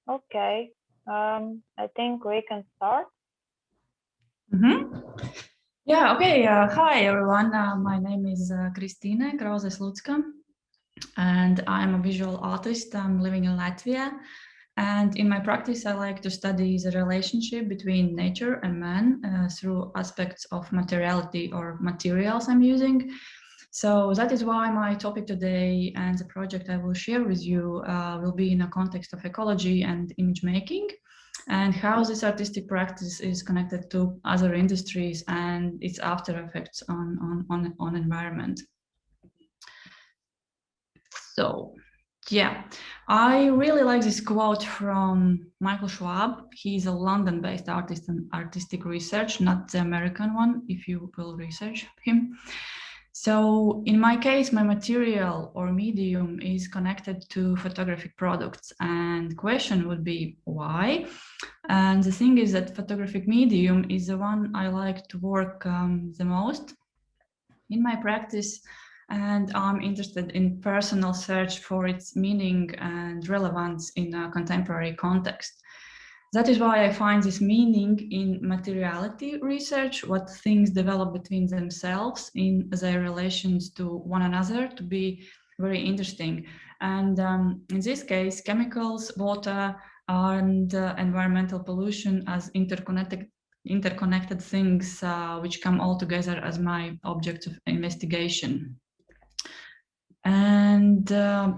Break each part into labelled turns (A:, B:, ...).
A: Okay, I think we can start.
B: Yeah, okay. Hi, everyone. My name is Kristine KRAUZE-SLUCKA, and I'm a visual artist. I'm living in Latvia. And in my practice, I like to study the relationship between nature and man through aspects of materiality or materials I'm using. So that is why my topic today and the project I will share with you will be in a context of ecology and image making, and how this artistic practice is connected to other industries and its after effects on environment. So, yeah, I really like this quote from Michael Schwab. He's a London-based artist and artistic research, not the American one, if you will research him. So in my case, my material or medium is connected to photographic products, and question would be why? And the thing is that photographic medium is the one I like to work the most in my practice, and I'm interested in personal search for its meaning and relevance in a contemporary context. That is why I find this meaning in materiality research, what things develop between themselves in their relations to one another, to be very interesting. And in this case, chemicals, water, and environmental pollution as interconnected things which come all together as my object of investigation. And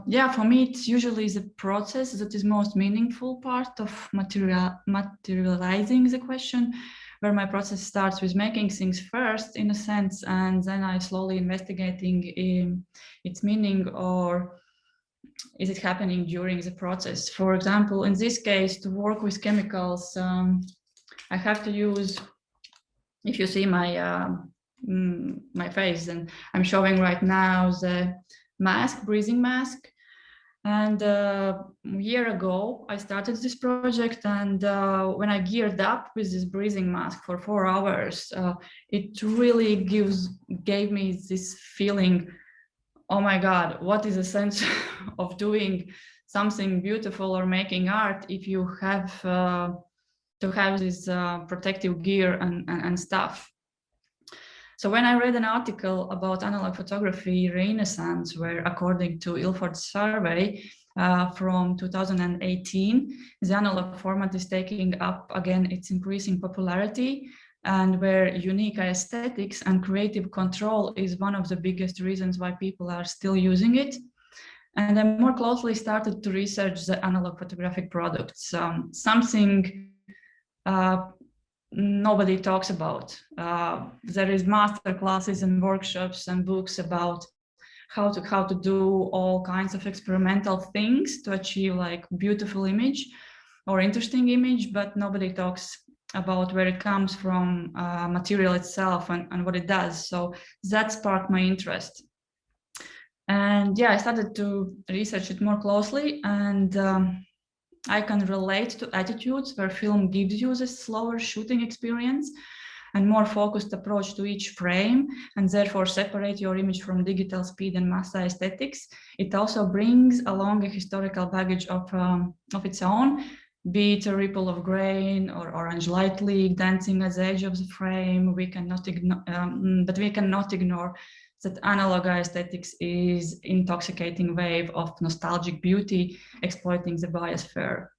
B: yeah, for me, it's usually the process that is most meaningful part of materializing the question, where my process starts with making things first, in a sense, and then I slowly investigating its meaning, or is it happening during the process. For example, in this case, to work with chemicals, I have to use, if you see my my face, and I'm showing right now the mask, breathing mask. And a year ago, I started this project, and when I geared up with this breathing mask for 4 hours, it really gave me this feeling, oh my God, what is the sense of doing something beautiful or making art if you have to have this protective gear and stuff. So when I read an article about analog photography renaissance, where according to Ilford's survey from 2018, the analog format is taking up again its increasing popularity, and where unique aesthetics and creative control is one of the biggest reasons why people are still using it. And I more closely started to research the analog photographic products, something nobody talks about. There is master classes and workshops and books about how to do all kinds of experimental things to achieve like beautiful image or interesting image, but nobody talks about where it comes from, material itself and what it does. So that sparked my interest. And yeah, I started to research it more closely, and I can relate to attitudes where film gives you a slower shooting experience and more focused approach to each frame, and therefore separate your image from digital speed and massa aesthetics. It also brings along a historical baggage of its own, be it a ripple of grain or orange light leak dancing at the edge of the frame. We cannot ignore, but we cannot ignore that analog aesthetics is intoxicating wave of nostalgic beauty exploiting the biosphere.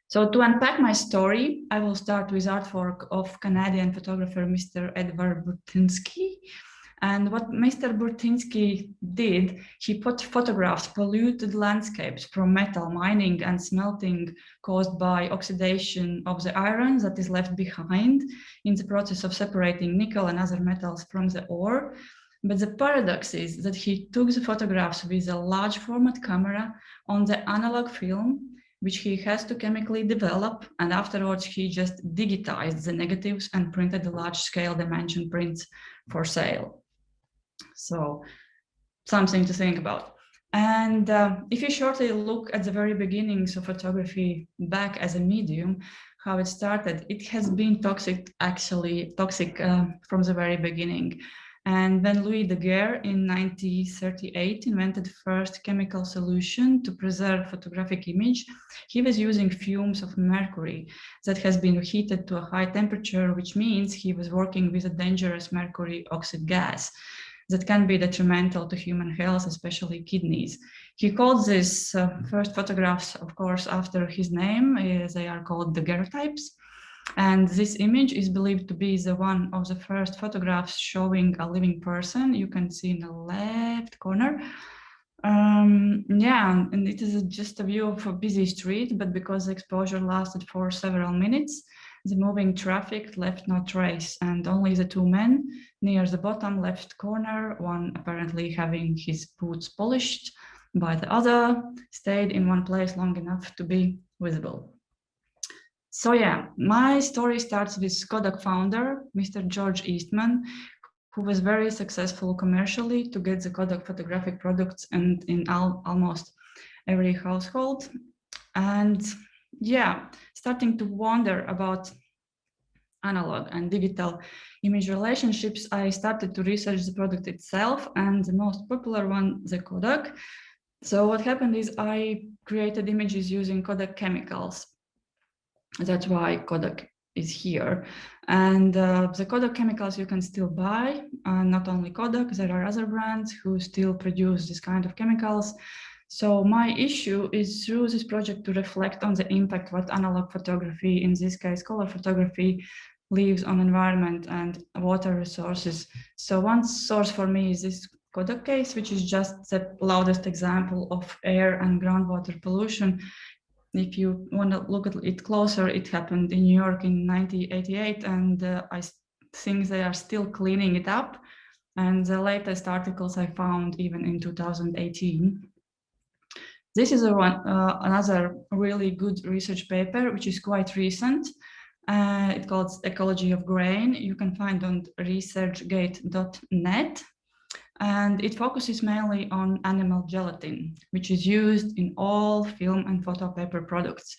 B: So to unpack my story, I will start with artwork of Canadian photographer Mr. Edward Burtynsky. And what Mr. Burtynsky did, he photographed polluted landscapes from metal mining and smelting caused by oxidation of the iron that is left behind in the process of separating nickel and other metals from the ore. But the paradox is that he took the photographs with a large format camera on the analog film, which he has to chemically develop, and afterwards he just digitized the negatives and printed the large-scale dimension prints for sale. So something to think about. And if you shortly look at the very beginnings of photography back as a medium, how it started, it has been toxic from the very beginning. And when Louis Daguerre in 1938 invented the first chemical solution to preserve photographic image, he was using fumes of mercury that has been heated to a high temperature, which means he was working with a dangerous mercury oxide gas that can be detrimental to human health, especially kidneys. He called these first photographs, of course, after his name. They are called the Gerotypes. And this image is believed to be the one of the first photographs showing a living person. You can see in the left corner. Yeah, and it is just a view of a busy street, but because the exposure lasted for several minutes, the moving traffic left no trace, and only the two men near the bottom left corner, one apparently having his boots polished by the other, stayed in one place long enough to be visible. So yeah, my story starts with Kodak founder, Mr. George Eastman, who was very successful commercially to get the Kodak photographic products and in almost every household. And yeah, starting to wonder about analog and digital image relationships, I started to research the product itself, and the most popular one, the Kodak. So what happened is I created images using Kodak chemicals. That's why Kodak is here. And the Kodak chemicals you can still buy, not only Kodak, there are other brands who still produce this kind of chemicals. So my issue is through this project to reflect on the impact what analog photography, in this case color photography, leaves on environment and water resources. So one source for me is this Kodak case, which is just the loudest example of air and groundwater pollution. If you want to look at it closer, it happened in New York in 1988, and I think they are still cleaning it up. And the latest articles I found even in 2018. This is another really good research paper, which is quite recent. It's called Ecology of Grain. You can find on researchgate.net. And it focuses mainly on animal gelatin, which is used in all film and photo paper products.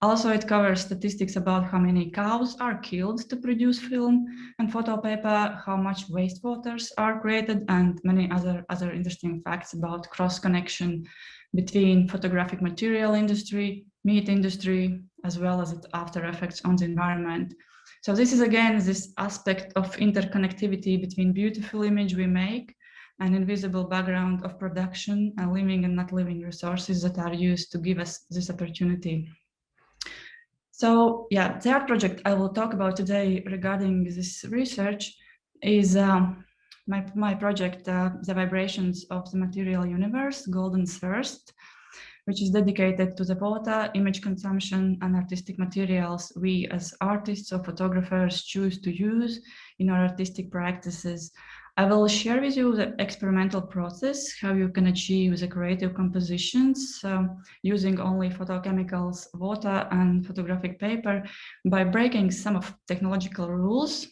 B: Also, it covers statistics about how many cows are killed to produce film and photo paper, how much wastewaters are created, and many other interesting facts about cross-connection between photographic material industry, meat industry, as well as its after effects on the environment. So this is again this aspect of interconnectivity between beautiful image we make an invisible background of production and living and not living resources that are used to give us this opportunity. So yeah, the art project I will talk about today regarding this research is my project, The Vibrations of the Material Universe, Golden Thirst, which is dedicated to the water, image consumption, and artistic materials we as artists or photographers choose to use in our artistic practices. I will share with you the experimental process, how you can achieve the creative compositions using only photochemicals, water, and photographic paper by breaking some of technological rules.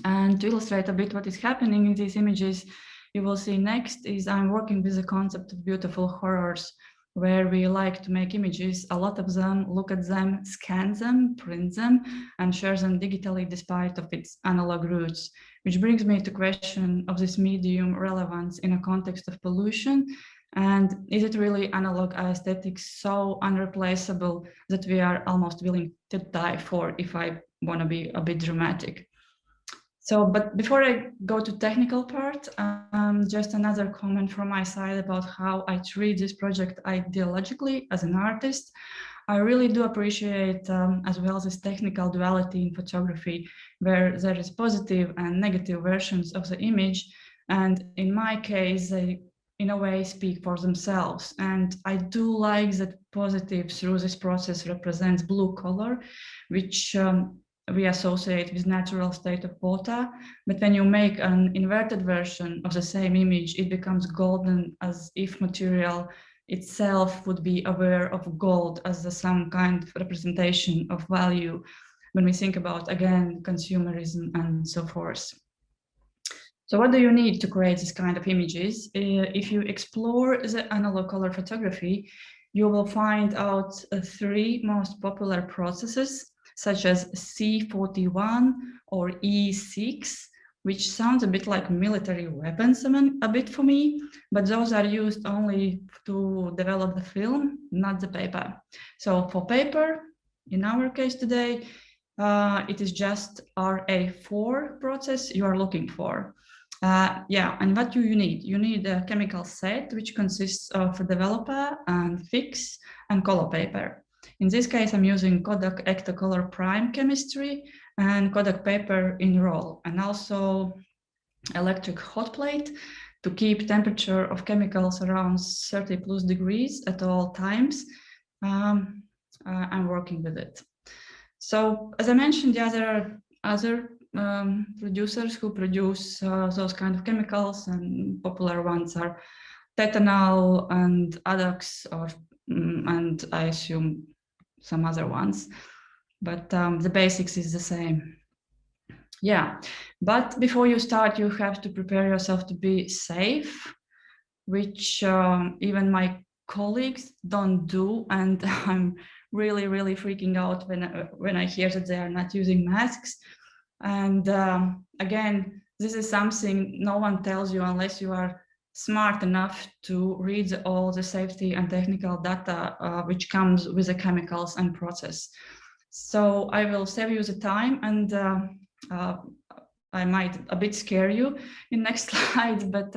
B: And to illustrate a bit what is happening in these images, you will see next is I'm working with the concept of beautiful horrors, where we like to make images, a lot of them, look at them, scan them, print them, and share them digitally despite of its analog roots. Which brings me to question of this medium relevance in a context of pollution. And is it really analog aesthetics so unreplaceable that we are almost willing to die for, if I want to be a bit dramatic? So, but before I go to technical part, just another comment from my side about how I treat this project ideologically as an artist. I really do appreciate as well this technical duality in photography, where there is positive and negative versions of the image. And in my case, they in a way speak for themselves. And I do like that positive through this process represents blue color, which we associate with natural state of water. But when you make an inverted version of the same image, it becomes golden, as if material itself would be aware of gold as some kind of representation of value when we think about, again, consumerism and so forth. So what do you need to create this kind of images? If you explore the analog color photography, you will find out three most popular processes, such as C41 or E6 which sounds a bit like military weapons a bit for me, but those are used only to develop the film, not the paper. So for paper, in our case today, it is just RA4 process you are looking for. Yeah, and what do you need? You need a chemical set, which consists of a developer and fix and color paper. In this case, I'm using Kodak Ectocolor Prime chemistry and Kodak paper in roll, and also electric hot plate to keep temperature of chemicals around 30 plus degrees at all times. I'm working with it. So as I mentioned, there are other producers who produce those kind of chemicals, and popular ones are Tetanal and ADOX, and I assume some other ones, but the basics is the same. Yeah, but before you start, you have to prepare yourself to be safe, which even my colleagues don't do, and I'm really freaking out when I hear that they are not using masks. And again, this is something no one tells you unless you are smart enough to read all the safety and technical data which comes with the chemicals and process. So I will save you the time, and I might a bit scare you in next slide, but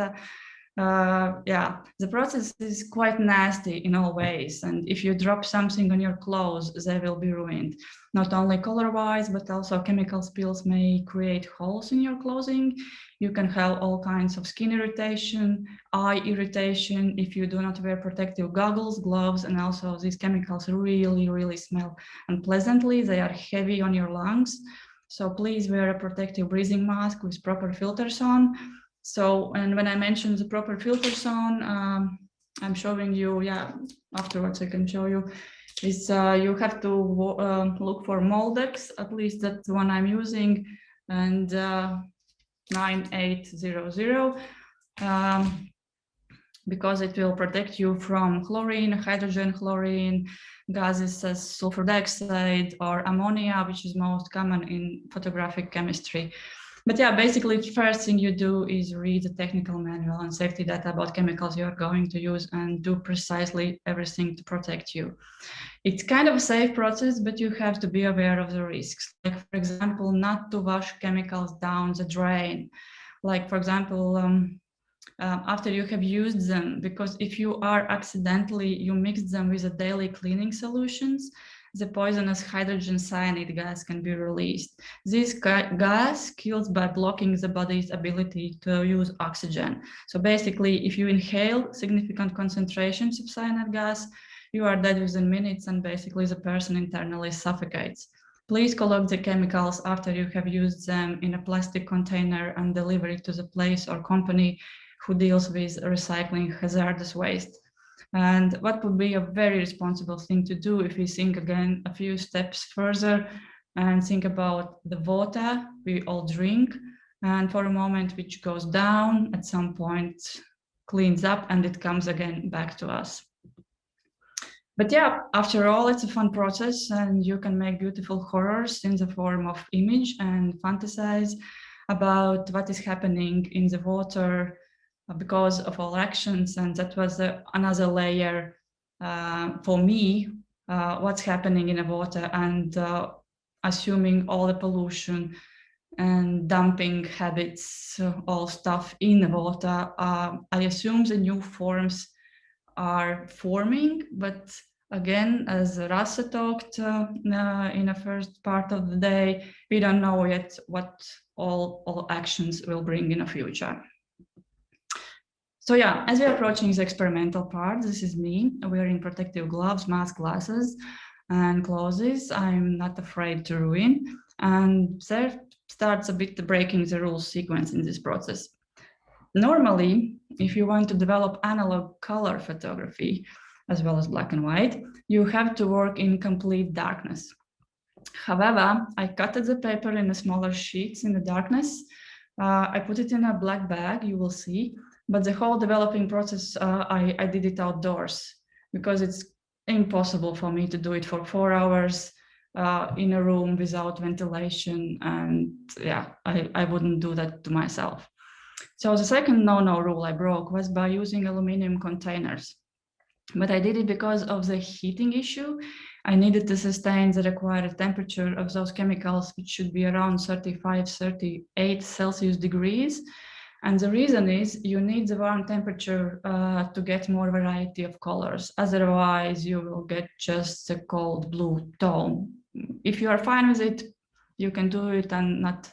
B: yeah, the process is quite nasty in all ways, and if you drop something on your clothes, they will be ruined. Not only color-wise, but also chemical spills may create holes in your clothing. You can have all kinds of skin irritation, eye irritation if you do not wear protective goggles, gloves, and also these chemicals really smell unpleasantly. They are heavy on your lungs, so please wear a protective breathing mask with proper filters on. So, and when I mention the proper filters on, I'm showing you, yeah, afterwards I can show you, is you have to look for Moldex, at least that's the one I'm using, and 9800, because it will protect you from chlorine, hydrogen, chlorine, gases as sulfur dioxide or ammonia, which is most common in photographic chemistry. But yeah, basically the first thing you do is read the technical manual and safety data about chemicals you are going to use and do precisely everything to protect you. It's kind of a safe process, but you have to be aware of the risks. Like, for example, not to wash chemicals down the drain. Like, for example, after you have used them, because if you are accidentally, you mix them with the daily cleaning solutions, the poisonous hydrogen cyanide gas can be released. This gas kills by blocking the body's ability to use oxygen. So basically, if you inhale significant concentrations of cyanide gas, you are dead within minutes, and basically the person internally suffocates. Please collect the chemicals after you have used them in a plastic container and deliver it to the place or company who deals with recycling hazardous waste. And what would be a very responsible thing to do if we think again a few steps further and think about the water we all drink, and for a moment which goes down at some point, cleans up, and it comes again back to us. But yeah, after all, it's a fun process, and you can make beautiful horrors in the form of image and fantasize about what is happening in the water because of all actions. And that was another layer for me, what's happening in the water, and assuming all the pollution and dumping habits, all stuff in the water. I assume the new forms are forming, but again, as Rasa talked in the first part of the day, we don't know yet what all actions will bring in the future. So yeah, as we're approaching the experimental part, this is me wearing protective gloves, mask, glasses, and clothes. I'm not afraid to ruin. And there starts a bit the breaking the rules sequence in this process. Normally, if you want to develop analog color photography, as well as black and white, you have to work in complete darkness. However, I cut the paper in smaller sheets in the darkness. I put it in a black bag, you will see, but the whole developing process, I did it outdoors because it's impossible for me to do it for 4 hours in a room without ventilation, and yeah, I wouldn't do that to myself. So the second no-no rule I broke was by using aluminum containers. But I did it because of the heating issue. I needed to sustain the required temperature of those chemicals, which should be around 35, 38 Celsius degrees. And the reason is you need the warm temperature to get more variety of colors. Otherwise, you will get just a cold blue tone. If you are fine with it, you can do it and not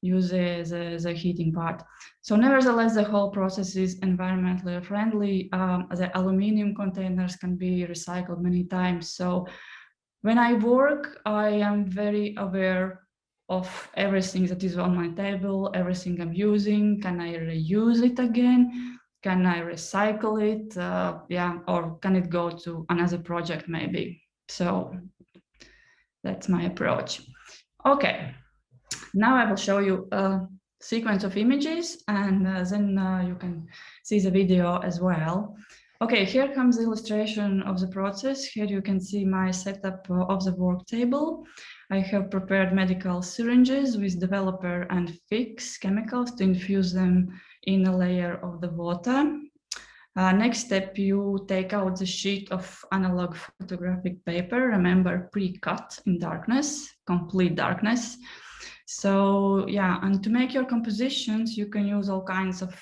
B: use the heating part. So nevertheless, the whole process is environmentally friendly. The aluminum containers can be recycled many times. So when I work, I am very aware of everything that is on my table, everything I'm using. Can I reuse it again? Can I recycle it? Yeah, or can it go to another project maybe? So that's my approach. Okay, now I will show you a sequence of images, and then you can see the video as well. Okay, here comes the illustration of the process. Here you can see my setup of the work table. I have prepared medical syringes with developer and fix chemicals to infuse them in a layer of the water. Next step, you take out the sheet of analog photographic paper. Remember, pre-cut in darkness, complete darkness. So yeah, and to make your compositions, you can use all kinds of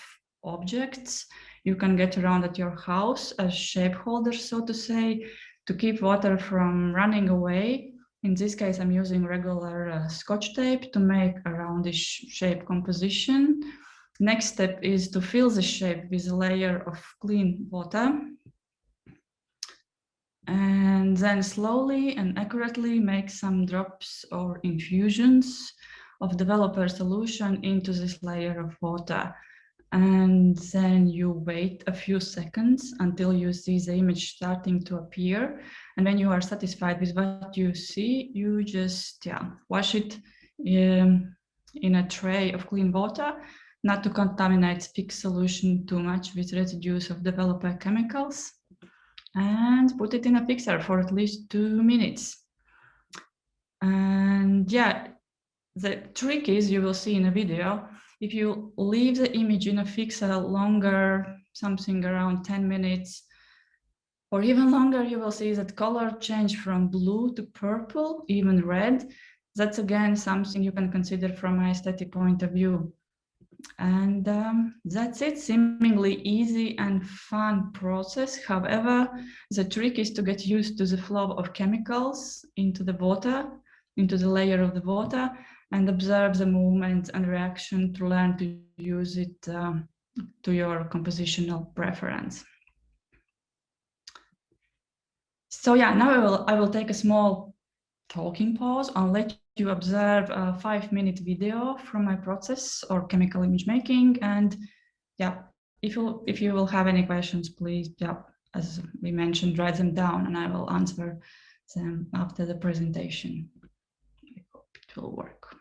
B: objects you can get around at your house as shape holders, so to say, to keep water from running away. In this case, I'm using regular Scotch tape to make a roundish shape composition. Next step is to fill the shape with a layer of clean water. And then slowly and accurately make some drops or infusions of developer solution into this layer of water. And then you wait a few seconds until you see the image starting to appear. And when you are satisfied with what you see, you just wash it in a tray of clean water, not to contaminate fixed solution too much with residues of developer chemicals, and put it in a fixer for at least 2 minutes. And yeah, the trick is, you will see in a video, if you leave the image in a fixer longer, something around 10 minutes, or even longer, you will see that color change from blue to purple, even red. That's again something you can consider from an aesthetic point of view. And that's it, seemingly easy and fun process. However, the trick is to get used to the flow of chemicals into the water, into the layer of the water, and observe the movement and reaction to learn to use it to your compositional preference. So yeah, now I will take a small talking pause and let you observe a 5-minute video from my process or chemical image making. And yeah, if you will have any questions, please, as we mentioned, write them down and I will answer them after the presentation. I hope it will work.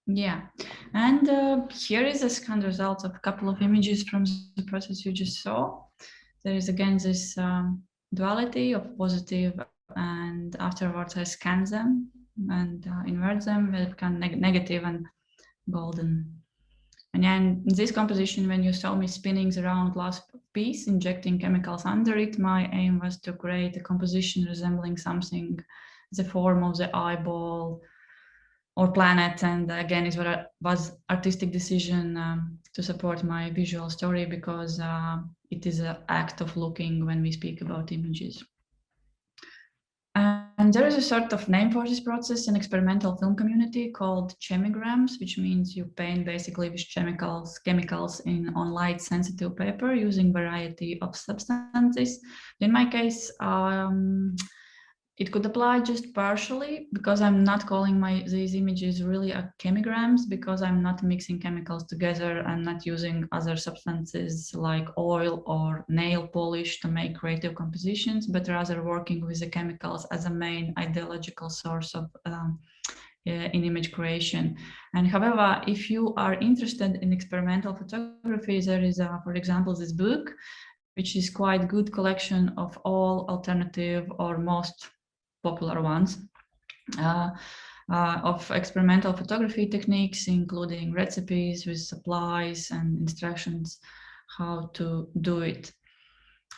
B: Yeah, and here is a scan result of a couple of images from the process you just saw. There is again this duality of positive, and afterwards I scan them and invert them, they become negative and golden. And then this composition, when you saw me spinning the round last piece, injecting chemicals under it, my aim was to create a composition resembling something, the form of the eyeball or planet. And again, it was artistic decision to support my visual story, because it is an act of looking when we speak about images. And there is a sort of name for this process in experimental film community called chemigrams, which means you paint basically with chemicals on light sensitive paper using variety of substances. In my case, it could apply just partially, because I'm not calling these images really chemigrams, because I'm not mixing chemicals together. I'm not using other substances like oil or nail polish to make creative compositions, but rather working with the chemicals as a main ideological source of in image creation. And however, if you are interested in experimental photography, there is, for example, this book, which is quite good collection of all alternative or most popular ones of experimental photography techniques, including recipes with supplies and instructions how to do it.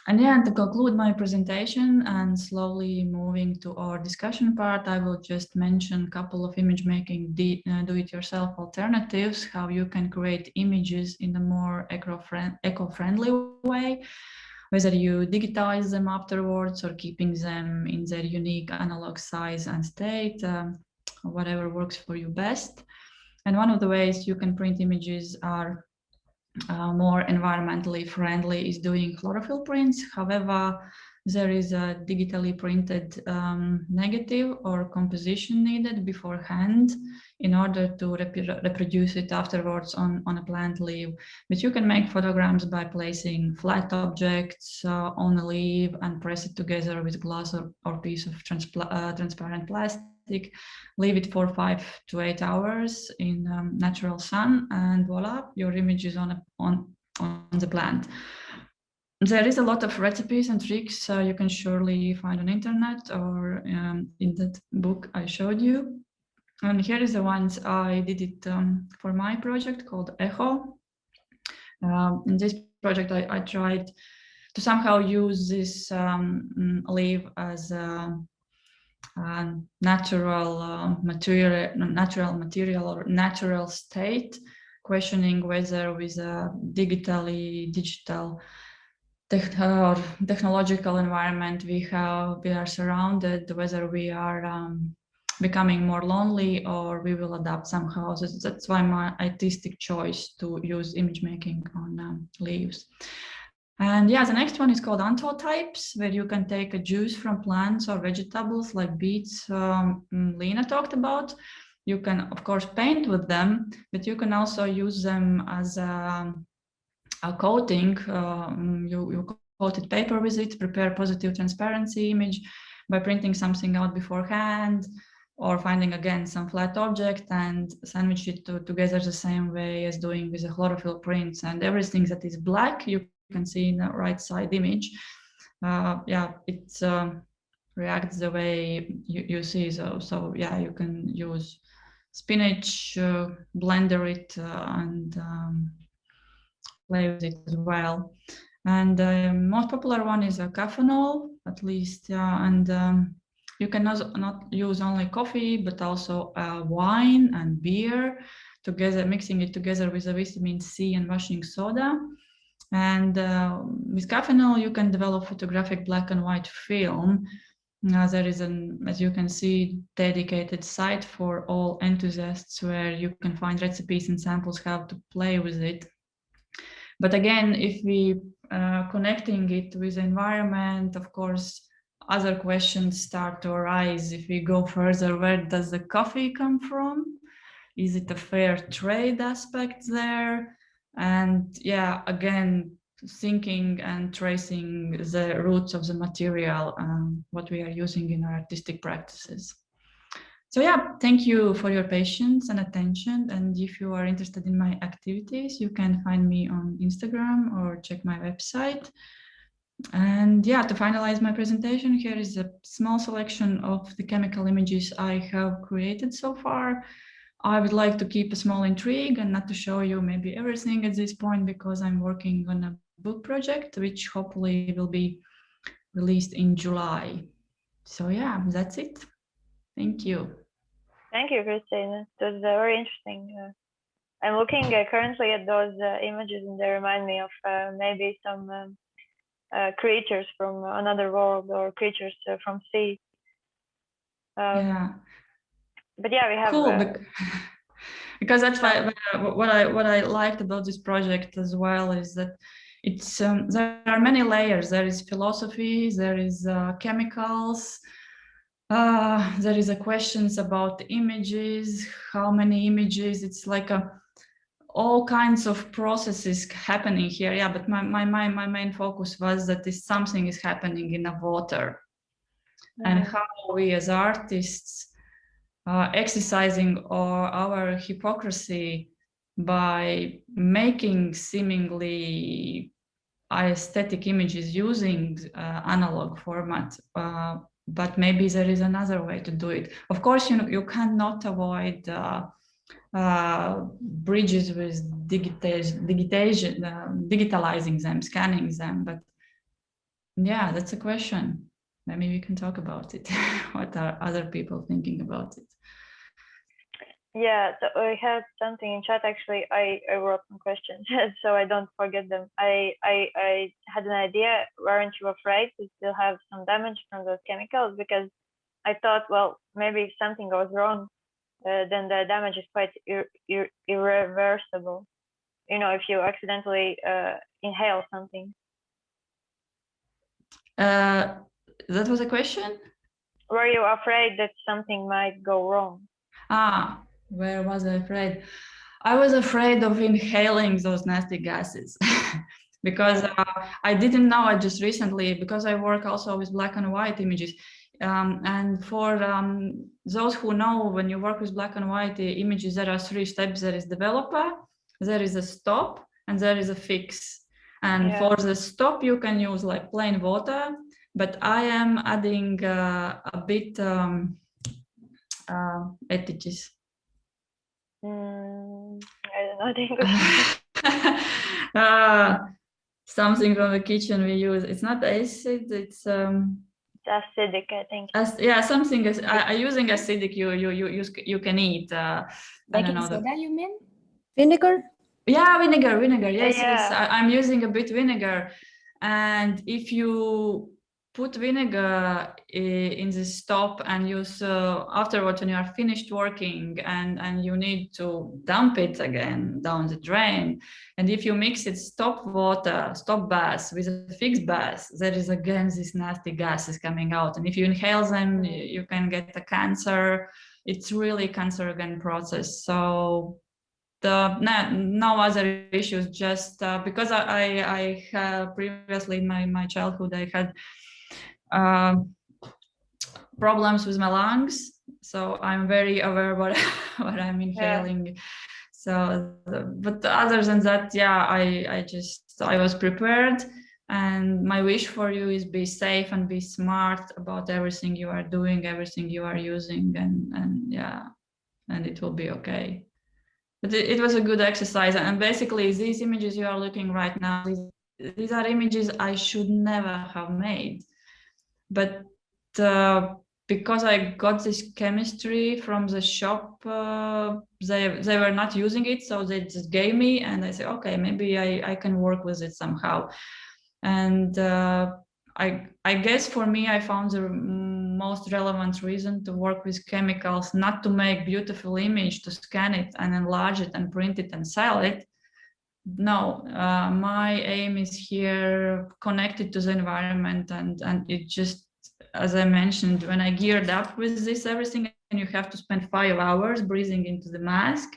B: And then to conclude my presentation and slowly moving to our discussion part, I will just mention a couple of image making do-it-yourself alternatives, how you can create images in a more eco-friendly way, whether you digitize them afterwards or keeping them in their unique analog size and state, whatever works for you best. And one of the ways you can print images are more environmentally friendly is doing chlorophyll prints. However, there is a digitally printed negative or composition needed beforehand in order to reproduce it afterwards on a plant leaf. But you can make photograms by placing flat objects on a leaf and press it together with glass or piece of transparent plastic. Leave it for 5 to 8 hours in natural sun, and voila, your image is on the plant. There is a lot of recipes and tricks you can surely find on internet or in that book I showed you. And here is the ones I did it for my project called ECHO. In this project, I tried to somehow use this leaf as a natural material or natural state, questioning whether with a digital or technological environment we are surrounded, whether we are becoming more lonely or we will adapt somehow. So that's why my artistic choice to use image making on leaves. And yeah, the next one is called Anthotypes, where you can take a juice from plants or vegetables like beets Lina talked about. You can, of course, paint with them, but you can also use them as a coating. You coated paper with it, prepare positive transparency image by printing something out beforehand, or finding again some flat object and sandwich it together the same way as doing with the chlorophyll prints. And everything that is black, you can see in the right side image. Yeah, it reacts the way you see. So yeah, you can use spinach, blender it, and play with it as well. And the most popular one is a caffeinol, at least, and you can not use only coffee, but also wine and beer together, mixing it together with a vitamin C and washing soda. And with caffeinol, you can develop photographic black and white film. There is as you can see, dedicated site for all enthusiasts where you can find recipes and samples how to play with it. But again, if we connecting it with the environment, of course, other questions start to arise. If we go further, where does the coffee come from? Is it a fair trade aspect there? And yeah, again, thinking and tracing the roots of the material, what we are using in our artistic practices. So yeah, thank you for your patience and attention. And if you are interested in my activities, you can find me on Instagram or check my website. And yeah, to finalize my presentation, here is a small selection of the chemical images I have created so far. I would like to keep a small intrigue and not to show you maybe everything at this point, because I'm working on a book project, which hopefully will be released in July. So yeah, that's it. Thank you.
A: Thank you, Kristine. It was very interesting. I'm looking currently at those images, and they remind me of maybe some creatures from another world or creatures from sea.
B: Yeah.
A: But yeah, we have
B: cool. Because that's why what I liked about this project as well is that it's there are many layers. There is philosophy, there is chemicals, there is a questions about images, how many images. It's like all kinds of processes happening here. Yeah, but my main focus was that something is happening in the water, and how we as artists exercising our hypocrisy by making seemingly aesthetic images using analog format, but maybe there is another way to do it. Of course, you cannot avoid bridges with digitalizing them, scanning them, but yeah, that's a question. Maybe we can talk about it. What are other people thinking about it?
A: Yeah, so I had something in chat. Actually, I wrote some questions so I don't forget them. I had an idea. Weren't you afraid to still have some damage from those chemicals? Because I thought, well, maybe if something goes wrong, then the damage is quite irreversible. You know, if you accidentally inhale something.
B: That was a question?
A: Were you afraid that something might go wrong?
B: Where was I afraid? I was afraid of inhaling those nasty gases because I didn't know it just recently, because I work also with black and white images. And for those who know, when you work with black and white images, there are 3 steps. There is developer, there is a stop, and there is a fix. And for the stop, you can use like plain water, but I am adding a bit etiquette.
A: I don't know the English.
B: Something from the kitchen we use. It's not acid. It's
A: acidic, I think.
B: Yeah, something is using acidic. You can eat.
C: Baking soda, you mean? Vinegar?
B: Yeah, vinegar. Yes, yes. I'm using a bit vinegar, and if you put vinegar in the stop and use afterwards when you are finished working and you need to dump it again down the drain, and if you mix it stop bath with a fixed bath, there is again this nasty gases coming out, and if you inhale them, you can get a cancer. It's really cancerogenic process. So no other issues, just because I have previously in my childhood I had problems with my lungs, so I'm very aware what I'm inhaling. So but other than that, yeah, I was prepared, and my wish for you is be safe and be smart about everything you are doing, everything you are using, and yeah, and it will be okay. But it was a good exercise, and basically these images you are looking right now, these are images I should never have made, but because I got this chemistry from the shop, they were not using it, so they just gave me, and I said, okay, maybe I can work with it somehow. And I guess for me, I found the most relevant reason to work with chemicals, not to make beautiful image, to scan it and enlarge it and print it and sell it. No, my aim is here connected to the environment, and it just, as I mentioned, when I geared up with this everything, and you have to spend 5 hours breathing into the mask,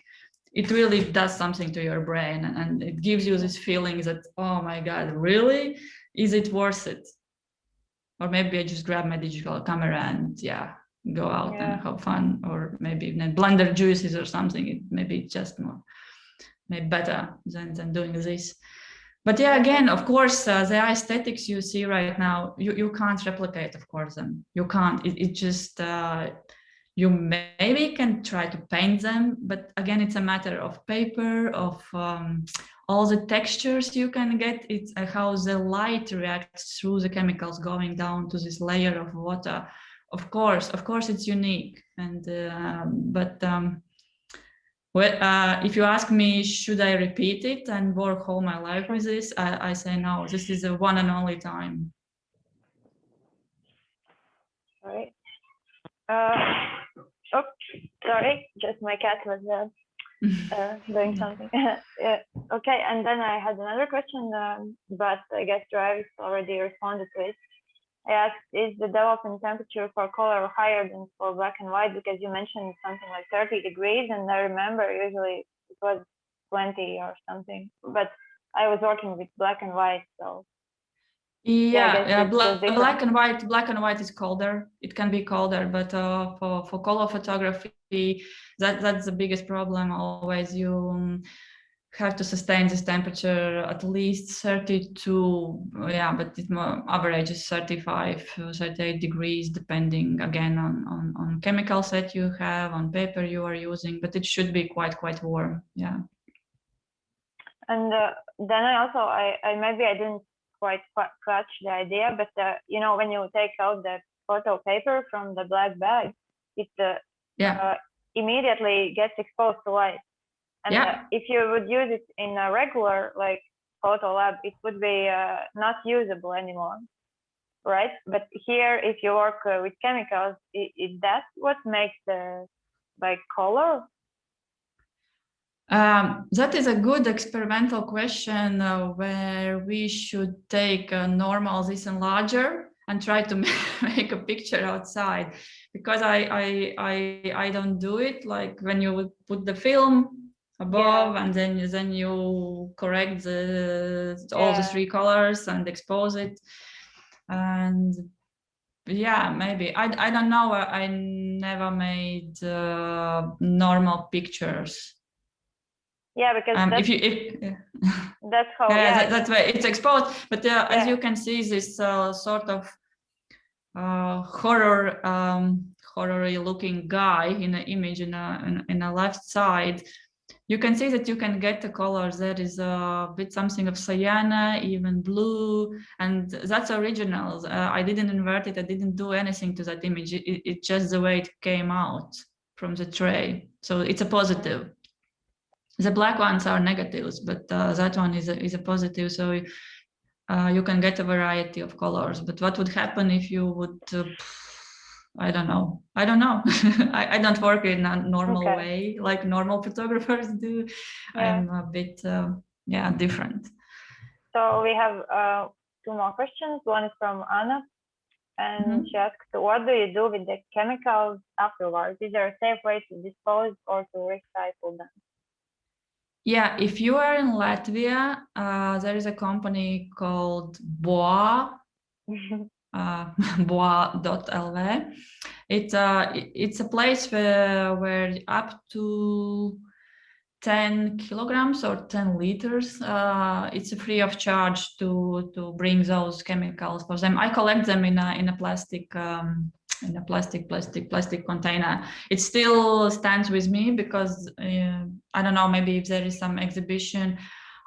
B: it really does something to your brain, and it gives you this feeling that, oh my God, really? Is it worth it? Or maybe I just grab my digital camera and yeah, go out and have fun, or maybe even blender juices or something. It maybe just more, maybe better than doing this. But yeah, again, of course, the aesthetics you see right now, you can't replicate, of course, them. You can't. It just you maybe can try to paint them, but again, it's a matter of paper, of all the textures you can get. It's how the light reacts through the chemicals going down to this layer of water. Of course, it's unique, and well, if you ask me, should I repeat it and work all my life with this? I say no. This is a one and only time.
A: Sorry. Oh, sorry. Just my cat was doing something. Okay, and then I had another question, but I guess Travis already responded to it. I asked, is the development temperature for color higher than for black and white? Because you mentioned something like 30 degrees, and I remember usually it was 20 or something, but I was working with black and white, so.
B: Yeah, black and white is colder. It can be colder, but for color photography, that's the biggest problem always. You have to sustain this temperature at least 32, yeah, but it average is 35, 38 degrees, depending again on chemicals that you have, on paper you are using, but it should be quite warm, yeah.
A: And then I maybe I didn't quite catch the idea, but you know, when you take out the photo paper from the black bag, it immediately gets exposed to light. And if you would use it in a regular like photo lab, it would be not usable anymore, right? But here, if you work with chemicals, that's what makes the like color.
B: That is a good experimental question where we should take a normal this enlarger and try to make a picture outside, because I don't do it. Like when you put the film above and then you correct all the three colors and expose it, and yeah, maybe I don't know. I never made normal pictures.
A: Yeah, because that's how.
B: That's why it's exposed. But as you can see, this sort of horror-y looking guy in an image in the left side. You can see that you can get the colors. There is a bit something of cyan, even blue, and that's original. I didn't invert it. I didn't do anything to that image. It's just the way it came out from the tray. So it's a positive. The black ones are negatives, but that one is a positive. So you can get a variety of colors. But what would happen if you would? I don't know. I don't work in a normal way like normal photographers do. I'm a bit different.
A: So we have 2 more questions. One is from Anna, and she asked, what do you do with the chemicals afterwards? Is there a safe way to dispose or to recycle them?
B: Yeah, if you are in Latvia, there is a company called BOA, boa.lv. It's a place where up to 10 kilograms or 10 liters, it's free of charge to bring those chemicals for them. I collect them in a plastic plastic container. It still stands with me because I don't know, maybe if there is some exhibition,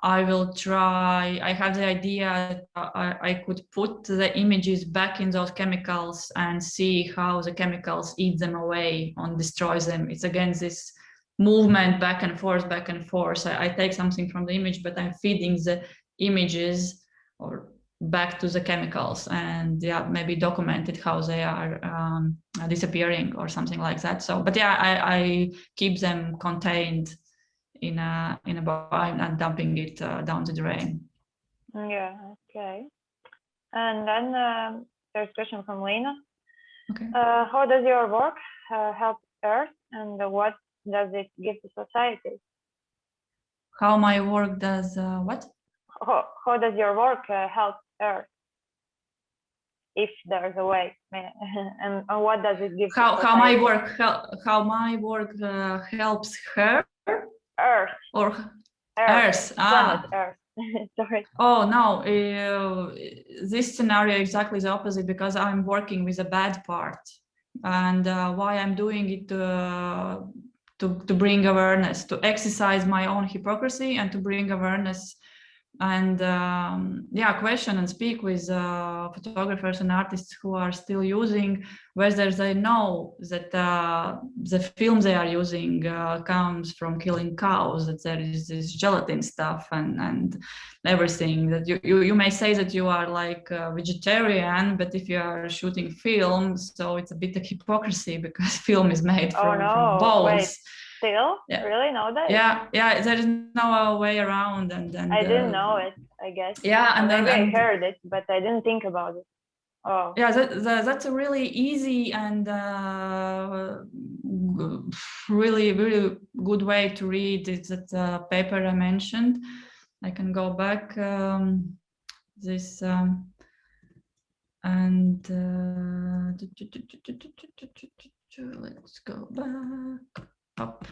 B: I will try. I have the idea I could put the images back in those chemicals and see how the chemicals eat them away and destroy them. It's again this movement back and forth. I take something from the image, but I'm feeding the images or back to the chemicals, and maybe documented how they are disappearing or something like that. So, but I keep them contained in a bottle and dumping it down the drain.
A: Yeah. Okay. And then there's a question from Lina.
B: Okay.
A: How does your work help Earth, and what does it give to society?
B: How my work does what?
A: How does your work help Earth? if there's a way, and what does it give?
B: How my work helps her?
A: Earth.
B: Or
A: Earth. Planet Earth. Sorry.
B: Oh no, this scenario exactly the opposite, because I'm working with a bad part, and why I'm doing it to bring awareness, to exercise my own hypocrisy, and to bring awareness, and yeah, question and speak with photographers and artists who are still using, whether they know that the film they are using comes from killing cows, that there is this gelatin stuff and everything, that you may say that you are like a vegetarian, but if you are shooting film, so it's a bit of hypocrisy, because film is made from bones.
A: Wait. Still?
B: Yeah.
A: Really nowadays?
B: Yeah, there is no way around, and
A: I didn't know it, I guess.
B: Yeah, and
A: maybe
B: then
A: I heard it, but I didn't think about it. Oh.
B: Yeah, that's a really easy and really good way to read. It's that paper I mentioned. I can go back this and let's go back up.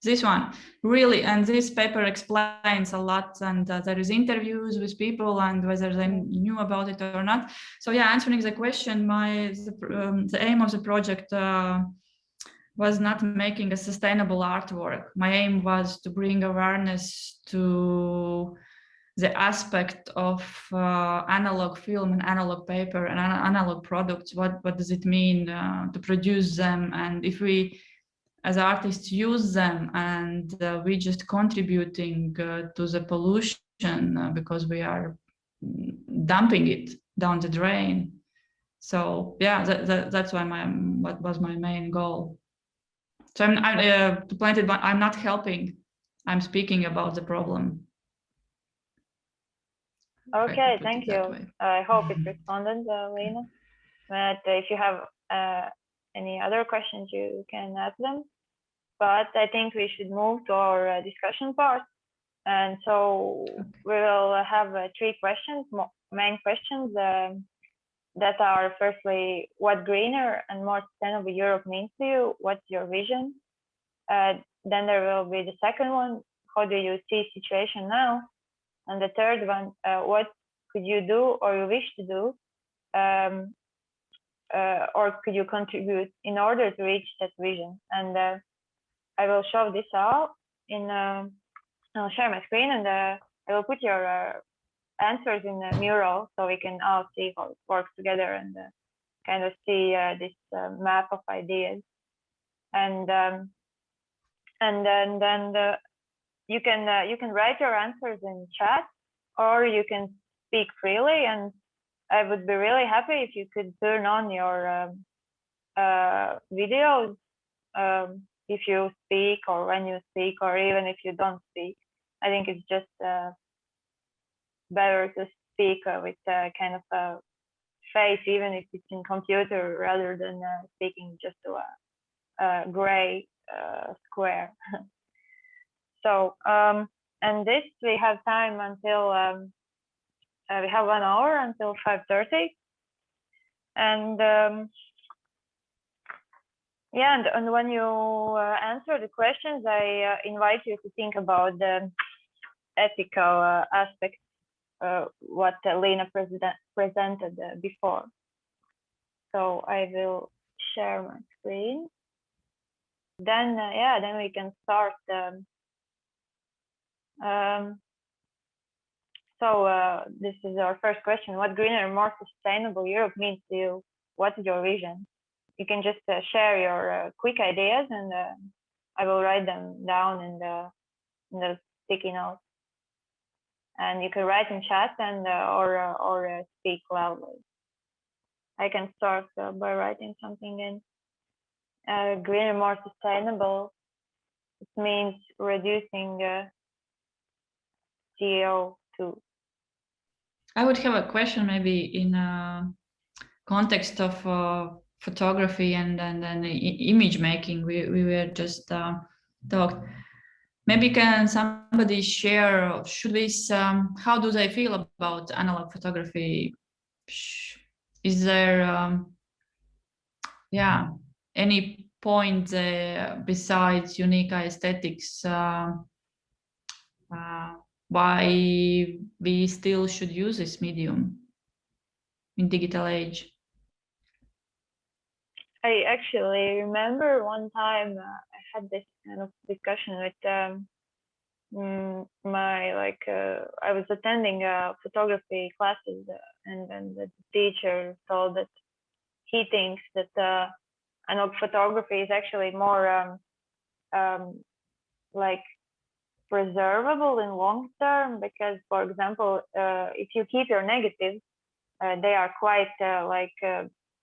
B: This one really, and this paper explains a lot, and there is interviews with people and whether they knew about it or not. So yeah, answering the question, the aim of the project was not making a sustainable artwork. My aim was to bring awareness to the aspect of analog film and analog paper and analog products. What does it mean to produce them, and if we as artists use them, and we just contributing to the pollution because we are dumping it down the drain. So yeah, that's why what was my main goal. So I'm to plant it, but I'm not helping. I'm speaking about the problem.
A: Okay, thank you. I hope it responded, Lina. But if you have any other questions, you can ask them. But I think we should move to our discussion part. And so we will have 3 questions, main questions that are firstly, what greener and more sustainable Europe means to you? What's your vision? Then there will be the second one, how do you see the situation now? And the third one, what could you do or you wish to do? Or could you contribute in order to reach that vision? And I will show this out I'll share my screen, and I will put your answers in the mural so we can all see how it works together and kind of see this map of ideas. And then you can write your answers in chat, or you can speak freely, and I would be really happy if you could turn on your videos if you speak, or when you speak, or even if you don't speak. I think it's just better to speak with kind of a face, even if it's in computer, rather than speaking just to a gray square. So, and this, we have time until, we have 1 hour until 5:30. And yeah, and when you answer the questions, I invite you to think about the ethical aspect, what Lina presented before. So I will share my screen. Then, yeah, then we can start. So this is our first question. What greener and more sustainable Europe means to you? What is your vision? You can just share your quick ideas, and I will write them down in the sticky notes. And you can write in chat and or speak loudly. I can start by writing something in. Greener, more sustainable. It means reducing CO2.
B: I would have a question, maybe in context of photography and image making. We were just talked. Maybe can somebody share? Should we? How do they feel about analog photography? is there, any point besides unique aesthetics why we still should use this medium in digital age?
A: I actually remember one time I had this kind of discussion with I was attending photography classes, and the teacher told that he thinks that analog photography is actually more like preservable in long term, because, for example, if you keep your negatives, they are quite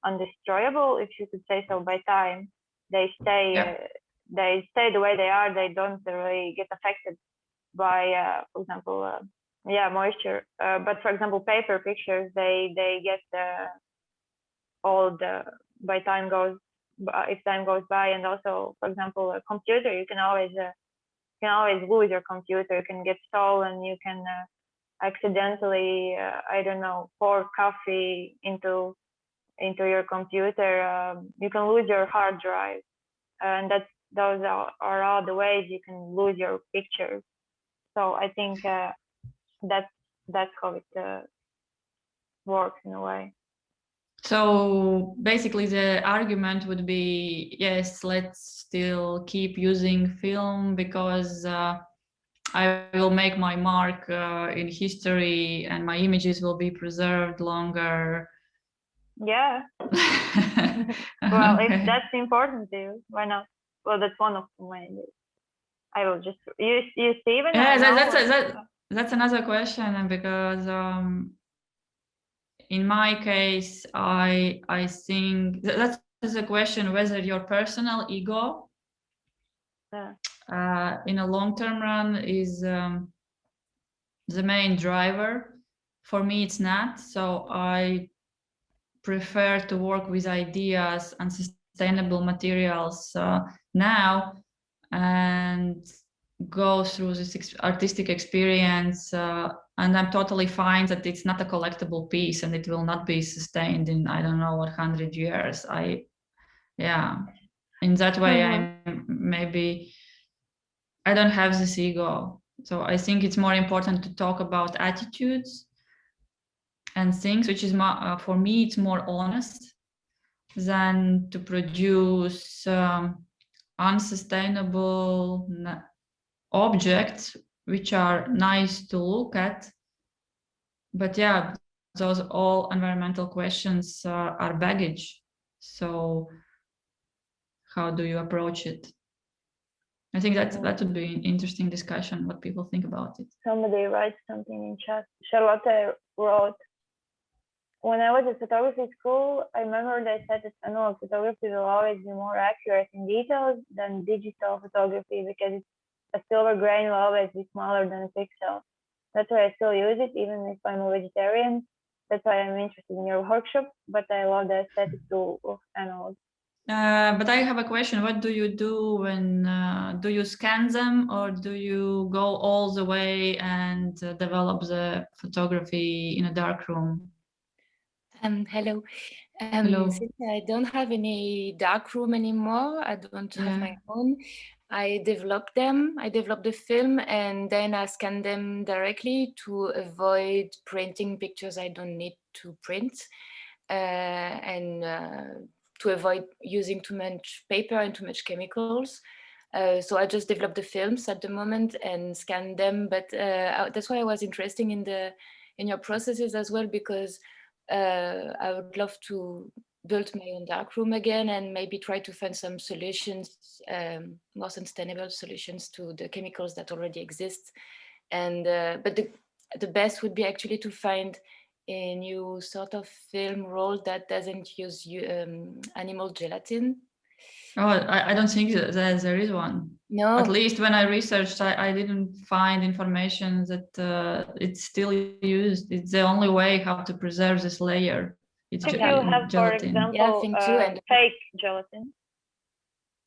A: undestroyable, if you could say so, by time. They stay the way they are. They don't really get affected by, for example, moisture. But for example, paper pictures, they get old by time goes by, if time goes by. And also, for example, a computer, you can always lose your computer. You can get stolen. You can accidentally, I don't know, pour coffee into your computer. You can lose your hard drive, and those are all the ways you can lose your pictures. So I think that's how it works in a way.
B: So basically the argument would be, yes, let's still keep using film because I will make my mark in history and my images will be preserved longer.
A: Yeah. Well, okay. If that's important to you, why not? Well, that's one of my. I will just you Steven.
B: Yeah, that's another question, because in my case, I think that's a question whether your personal ego in a long-term run is the main driver. For me, it's not. So I prefer to work with ideas and sustainable materials now and go through this artistic experience, and I'm totally fine that it's not a collectible piece and it will not be sustained in, I don't know, 100 years. In that way, I don't have this ego. So I think it's more important to talk about attitudes and things, which is for me, it's more honest than to produce unsustainable objects which are nice to look at, but yeah, those all environmental questions are baggage. So how do you approach it? I think that would be an interesting discussion, what people think about it.
A: Somebody writes something in chat. Charlotte wrote, when I was at photography school, I remember they said that analog photography will always be more accurate in details than digital photography, because a silver grain will always be smaller than a pixel. That's why I still use it, even if I'm a vegetarian. That's why I'm interested in your workshop, but I love the aesthetic tool of analog.
B: But I have a question. What do you do when, do you scan them, or do you go all the way and develop the photography in a dark room?
C: Hello.
B: Hello.
C: Since I don't have any dark room anymore, I don't have my own. I develop them. I develop the film, and then I scan them directly to avoid printing pictures I don't need to print, and to avoid using too much paper and too much chemicals. So I just develop the films at the moment and scan them. But that's why I was interested in your processes as well, because I would love to build my own darkroom again and maybe try to find some solutions, more sustainable solutions to the chemicals that already exist. And but the best would be actually to find a new sort of film roll that doesn't use animal gelatin.
B: Oh, I don't think that there is one.
C: No.
B: At least when I researched, I didn't find information that it's still used. It's the only way how to preserve this layer. It's
A: if you have,
B: gelatin.
A: For example, fake gelatin,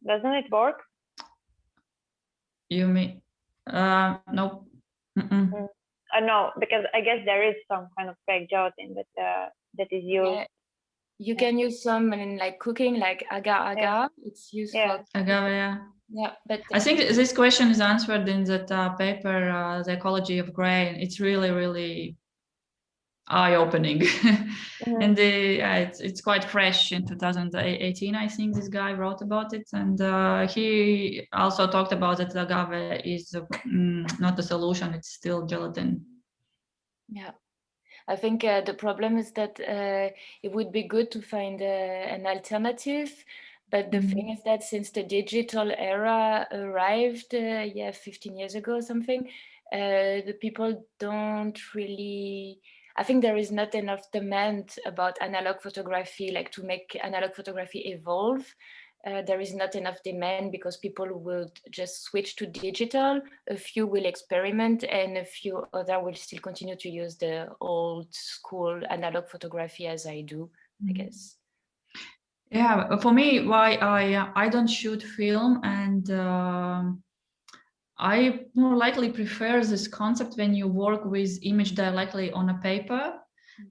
A: doesn't it work?
B: You mean? No.
A: No, because I guess there is some kind of fake gelatin that is used.
C: You can use some in like cooking, like agar. It's used for
B: agave,
C: yeah. But
B: I think this question is answered in that paper, The Ecology of Grain. It's really, really eye-opening. And it's quite fresh in 2018, I think this guy wrote about it. And he also talked about that agave is not a solution, it's still gelatin.
C: Yeah. I think the problem is that it would be good to find an alternative, but the thing is that since the digital era arrived, 15 years ago or something, the people don't really. I think there is not enough demand about analog photography, like to make analog photography evolve. There is not enough demand because people will just switch to digital. A few will experiment and a few other will still continue to use the old school analog photography as I do, I guess.
B: Yeah, for me, why I don't shoot film, and I more likely prefer this concept when you work with image directly on a paper.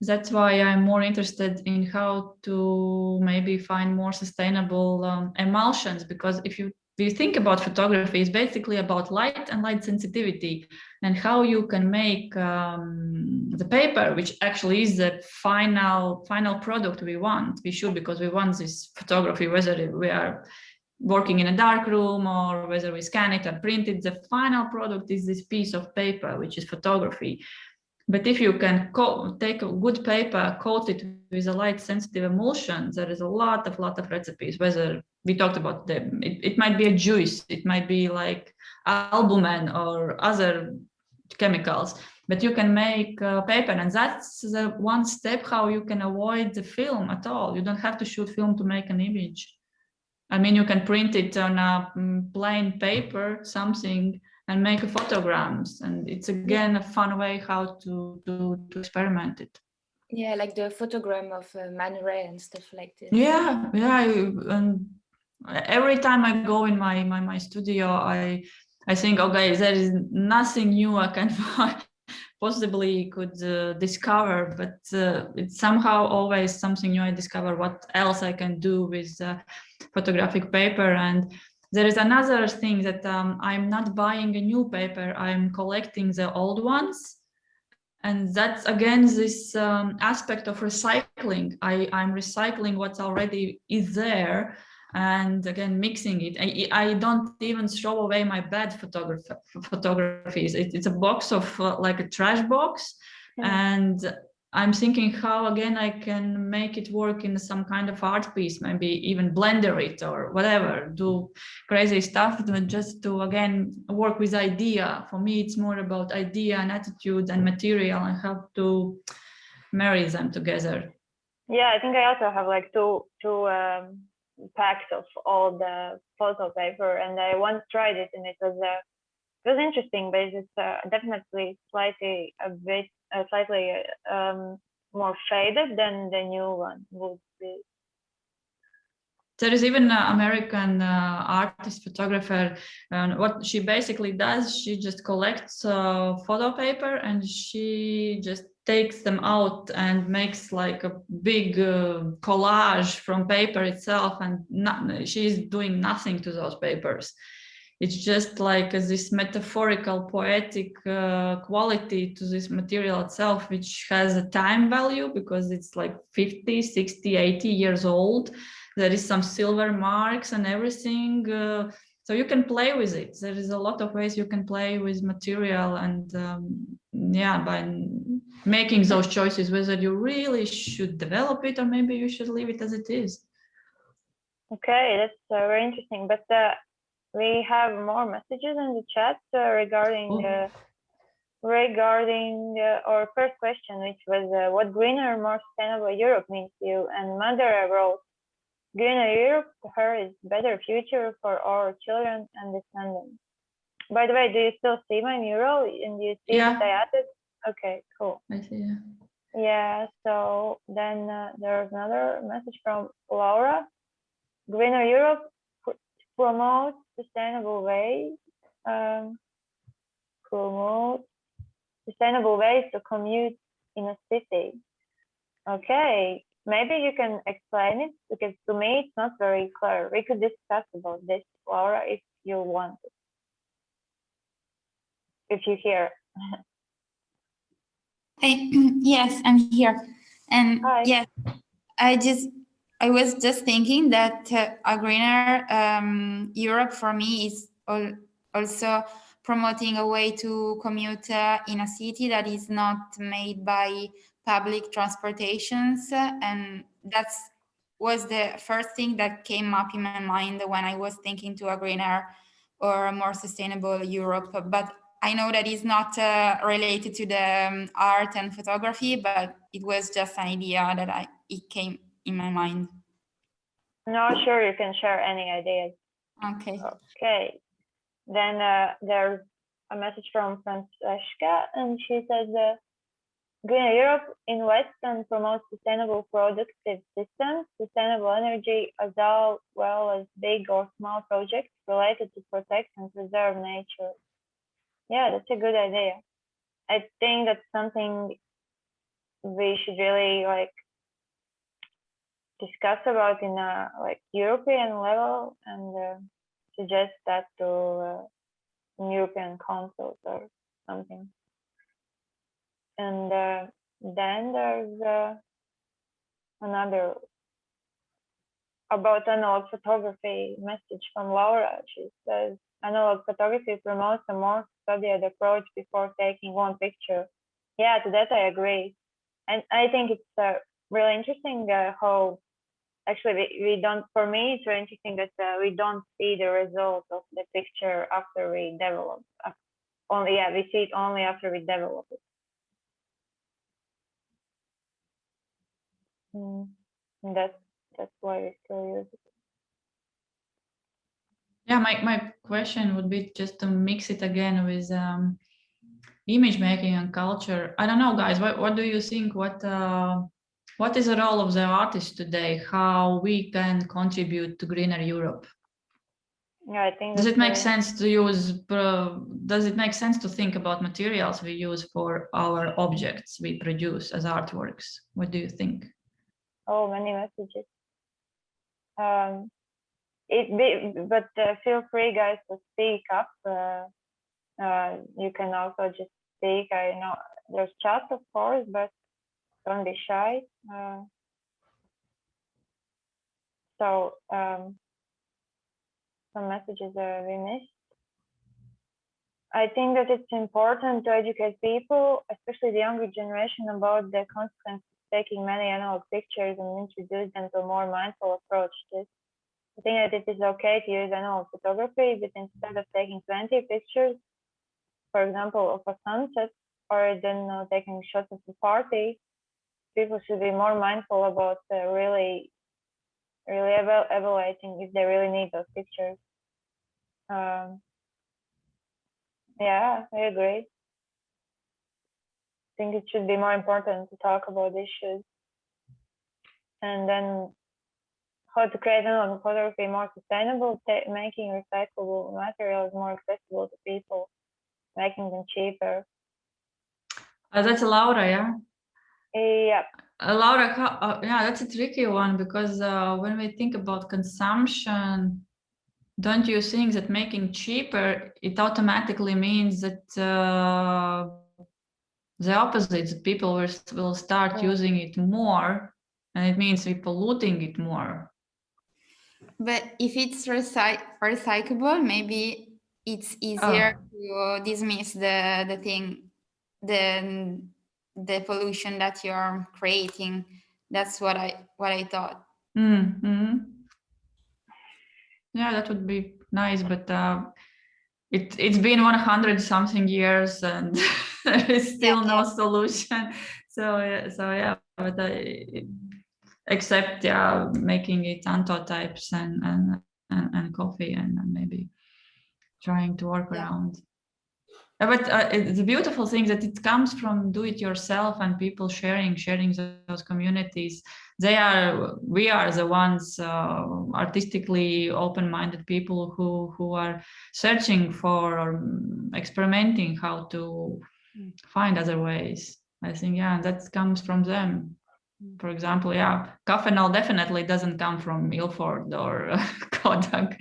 B: That's why I'm more interested in how to maybe find more sustainable emulsions, because if you think about photography, it's basically about light and light sensitivity, and how you can make the paper, which actually is the final product we shoot, because we want this photography, whether we are working in a dark room or whether we scan it or print it, the final product is this piece of paper, which is photography. But if you can take a good paper, coat it with a light sensitive emulsion, there is a lot of recipes, whether we talked about them. It might be a juice, it might be like albumin or other chemicals, but you can make paper, and that's the one step how you can avoid the film at all. You don't have to shoot film to make an image. I mean, you can print it on a plain paper, something, and make photograms, and it's again a fun way how to experiment it.
C: Yeah, like the photogram of Man Ray and stuff like this.
B: Yeah, and every time I go in my studio, I think, okay, there is nothing new I can possibly could discover, but it's somehow always something new I discover what else I can do with photographic paper. And there is another thing that I'm not buying a new paper, I'm collecting the old ones. And that's again this aspect of recycling. I'm recycling what's already is there, and again mixing it. I don't even throw away my bad photographies. It's a box of like a trash box, and I'm thinking how again I can make it work in some kind of art piece, maybe even blender it or whatever, do crazy stuff, just to again work with idea. For me, it's more about idea and attitude and material, and how to marry them together.
A: Yeah, I think I also have like two packs of all the photo paper, and I once tried it, and it was interesting, but it's definitely slightly more faded than the new one would be.
B: There is even an American artist photographer, and what she basically does, she just collects photo paper and she just takes them out and makes like a big collage from paper itself, and she's doing nothing to those papers. It's just like this metaphorical, poetic quality to this material itself, which has a time value because it's like 50, 60, 80 years old. There is some silver marks and everything. So you can play with it. There is a lot of ways you can play with material, and by making those choices, whether you really should develop it or maybe you should leave it as it is.
A: Okay, that's very interesting. But we have more messages in the chat regarding our first question, which was what greener, more sustainable Europe means to you. And Moderator wrote, greener Europe to her is better future for our children and descendants. By the way, do you still see my mural? And do you see that I added? Okay, cool.
B: I see, yeah.
A: Yeah, so then there's another message from Laura. Greener Europe promote sustainable ways. Promote sustainable ways to commute in a city. Okay, maybe you can explain it, because to me it's not very clear. We could discuss about this, Laura, if you want, if you hear.
D: Yes, I'm here. And
A: Hi.
D: yes, I was just thinking that a greener Europe for me is also promoting a way to commute in a city that is not made by public transportations, and that's was the first thing that came up in my mind when I was thinking to a greener or a more sustainable Europe. But I know that is not related to the art and photography, but it was just an idea that it came in my mind.
A: No, sure, you can share any ideas.
D: Okay.
A: Okay. Then there's a message from Francesca, and she says, Green Europe invests and promotes sustainable productive systems, sustainable energy, as well as big or small projects related to protect and preserve nature. Yeah, that's a good idea. I think that's something we should really discuss about in a European level, and suggest that to European councils or something. And then there's another about analog photography message from Laura. She says, analog photography promotes a more studied approach before taking one picture. Yeah, to that I agree. And I think it's really interesting how actually we don't, for me, it's very interesting that we don't see the result of the picture after we develop. We see it only after we develop it. And that's why we still use it.
B: Yeah, my question would be just to mix it again with image making and culture. I don't know, guys, what do you think? What is the role of the artist today? How we can contribute to greener Europe?
A: Yeah, I think
B: does it make sense to use, does it make sense to think about materials we use for our objects we produce as artworks? What do you think?
A: Oh, many messages. But feel free, guys, to speak up. You can also just speak. I know there's chat, of course, but don't be shy. So some messages we missed. I think that it's important to educate people, especially the younger generation, about the consequences of taking many analog pictures and introduce them to a more mindful approach to this. I think that it is okay to use analog photography, but instead of taking 20 pictures, for example, of a sunset, or then taking shots of a party, people should be more mindful about really evaluating if they really need those pictures. Yeah, I agree. I think it should be more important to talk about issues. And then how to create analog photography more sustainable, making recyclable materials more accessible to people, making them cheaper.
B: That's Laura, yeah?
A: Yeah.
B: Laura, yeah, that's a tricky one, because when we think about consumption, don't you think that making cheaper, it automatically means that the opposite, that people will start using it more, and it means we're polluting it more?
D: But if it's recyclable, maybe it's easier to dismiss the thing, the pollution that you're creating. That's what I thought.
B: Mm-hmm. Yeah, that would be nice, but it's been 100 something years and there is still no solution. So yeah, but except making it Anthotypes and coffee and maybe trying to work around. But the beautiful thing that it comes from do it yourself and people sharing those communities. We are the ones artistically open-minded people who are searching for or experimenting how to find other ways. I think, yeah, that comes from them. For example, yeah, Cafenol definitely doesn't come from Ilford or Kodak.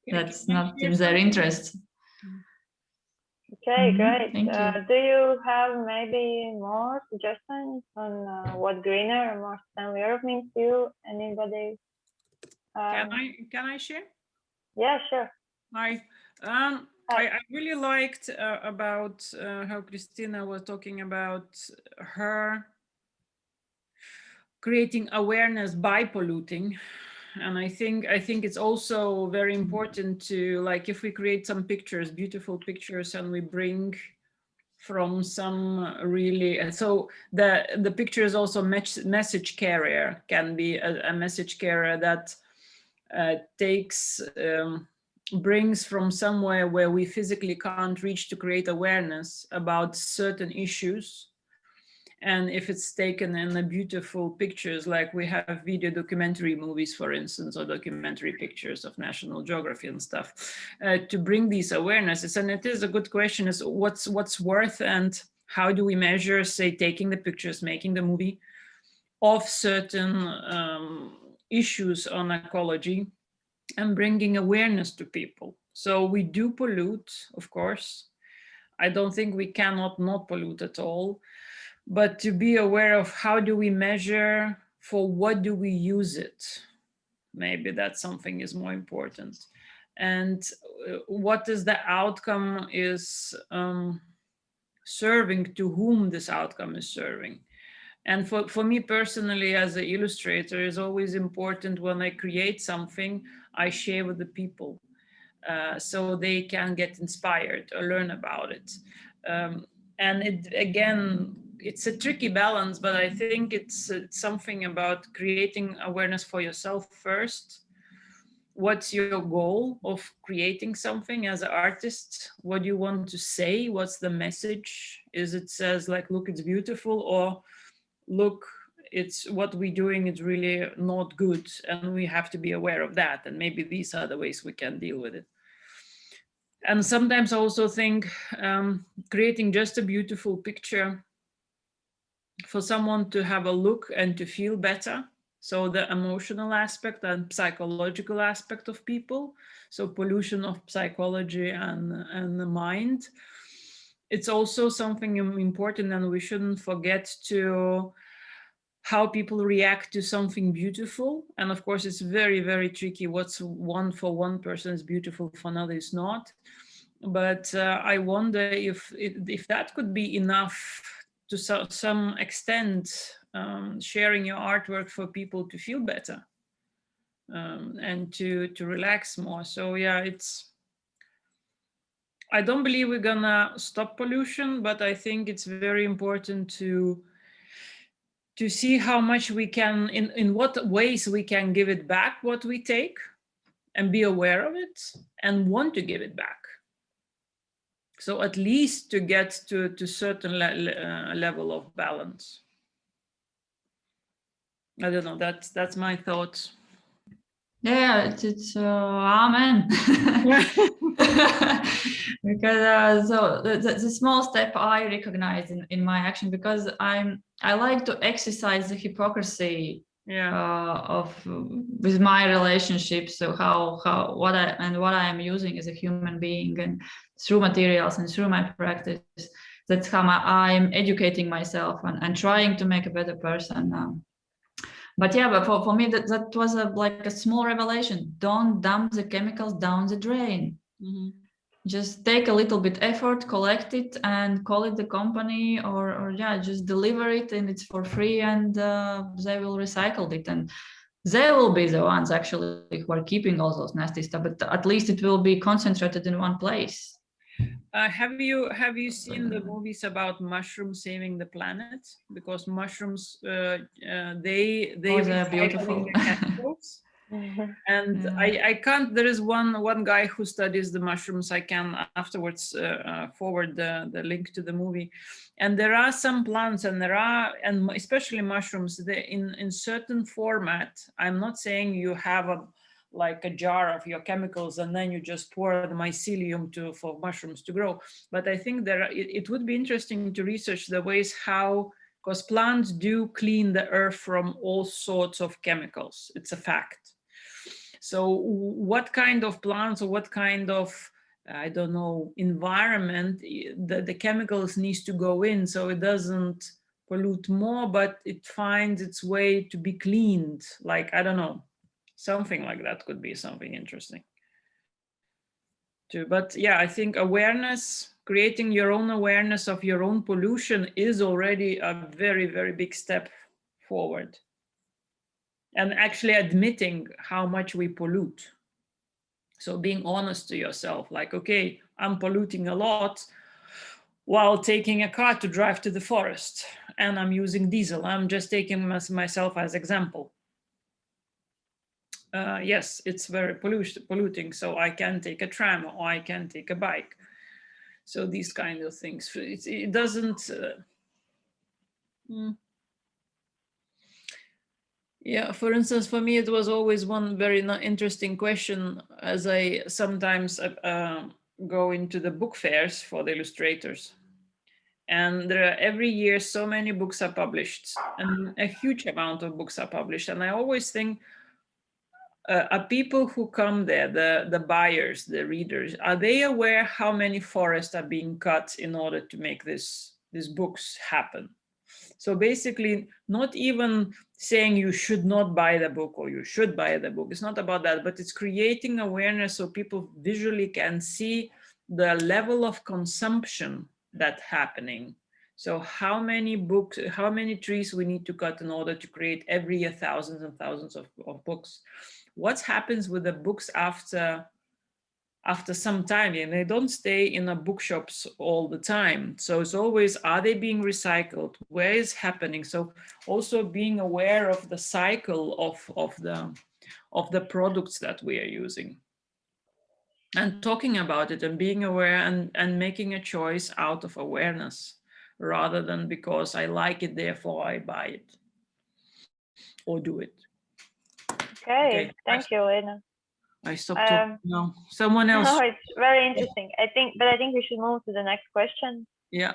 B: That's not in their interest.
A: Okay, great.
B: Thank you.
A: Do you have maybe more suggestions on what greener and more sustainable Europe means to you? Anybody?
E: Can I share?
A: Yeah, sure.
E: Hi. I really liked about how Kristine was talking about her creating awareness by polluting. And I think it's also very important to, like, if we create some pictures, beautiful pictures, and we bring from some really, so the picture is also message carrier, can be a message carrier that takes brings from somewhere where we physically can't reach to create awareness about certain issues. And if it's taken in the beautiful pictures, like we have video documentary movies, for instance, or documentary pictures of National Geography and stuff, to bring these awarenesses. And it is a good question, is what's worth, and how do we measure, say, taking the pictures, making the movie of certain issues on ecology and bringing awareness to people. So we do pollute, of course. I don't think we cannot not pollute at all. But to be aware of how do we measure, for what do we use it? Maybe that's something is more important. And what is the outcome is serving, to whom this outcome is serving. And for me personally, as an illustrator, is always important when I create something, I share with the people so they can get inspired or learn about it. And it, again, it's a tricky balance, but I think it's something about creating awareness for yourself first. What's your goal of creating something as an artist? What do you want to say? What's the message? Is it says like, look, it's beautiful, or look, it's what we're doing is really not good, and we have to be aware of that. And maybe these are the ways we can deal with it. And sometimes I also think creating just a beautiful picture for someone to have a look and to feel better. So the emotional aspect and psychological aspect of people. So pollution of psychology and the mind. It's also something important, and we shouldn't forget to how people react to something beautiful. And of course, it's very, very tricky. What's for one person is beautiful, for another is not. But I wonder if that could be enough to some extent, sharing your artwork for people to feel better and to relax more. So yeah, I don't believe we're gonna stop pollution, but I think it's very important to see how much we can, in what ways we can give it back what we take, and be aware of it and want to give it back. So at least to get to certain level of balance. I don't know, that's my thoughts.
B: Yeah, it's amen. Because so the small step I recognize in my action, because I like to exercise the hypocrisy of with my relationships. So what I am using as a human being, and through materials and through my practice, that's how I'm educating myself and trying to make a better person. But yeah, but for me, that was like a small revelation. Don't dump the chemicals down the drain.
E: Mm-hmm.
B: Just take a little bit effort, collect it, and call it the company, or yeah, just deliver it, and it's for free, and they will recycle it, and they will be the ones actually who are keeping all those nasty stuff. But at least it will be concentrated in one place.
E: Have you seen the movies about mushrooms saving the planet? Because mushrooms, they
B: are beautiful.
E: The chemicals. And I can't. There is one guy who studies the mushrooms. I can afterwards forward the link to the movie. And there are some plants, and especially mushrooms, they in certain format. I'm not saying you have like a jar of your chemicals and then you just pour the mycelium for mushrooms to grow. But I think it would be interesting to research the ways how because plants do clean the earth from all sorts of chemicals. It's a fact. So what kind of plants or what kind of, I don't know, environment the chemicals needs to go in so it doesn't pollute more, but it finds its way to be cleaned. Like, I don't know, something like that could be something interesting too. But yeah, I think awareness, creating your own awareness of your own pollution is already a very, very big step forward. And actually admitting how much we pollute. So being honest to yourself, like, okay, I'm polluting a lot while taking a car to drive to the forest, and I'm using diesel. I'm just taking myself as example. Yes, it's very polluting, so I can take a tram or I can take a bike. So these kind of things, it doesn't, yeah, for instance, for me, it was always one very interesting question as I sometimes go into the book fairs for the illustrators. And there are, every year, so many books are published and a huge amount of books are published. And I always think, are people who come there, the buyers, the readers, are they aware how many forests are being cut in order to make these books happen? So basically, not even saying you should not buy the book or you should buy the book. It's not about that, but it's creating awareness so people visually can see the level of consumption that's happening. So how many books, how many trees we need to cut in order to create every year thousands and thousands of books. What happens with the books after some time, and they don't stay in the bookshops all the time. So it's always, are they being recycled? Where is happening? So also being aware of the cycle of the products that we are using. And talking about it and being aware and making a choice out of awareness rather than because I like it, therefore I buy it or do it.
A: Okay. Thank you, Lina.
E: I stopped talking now. Someone else.
A: No, it's very interesting. I think we should move to the next question.
E: Yeah.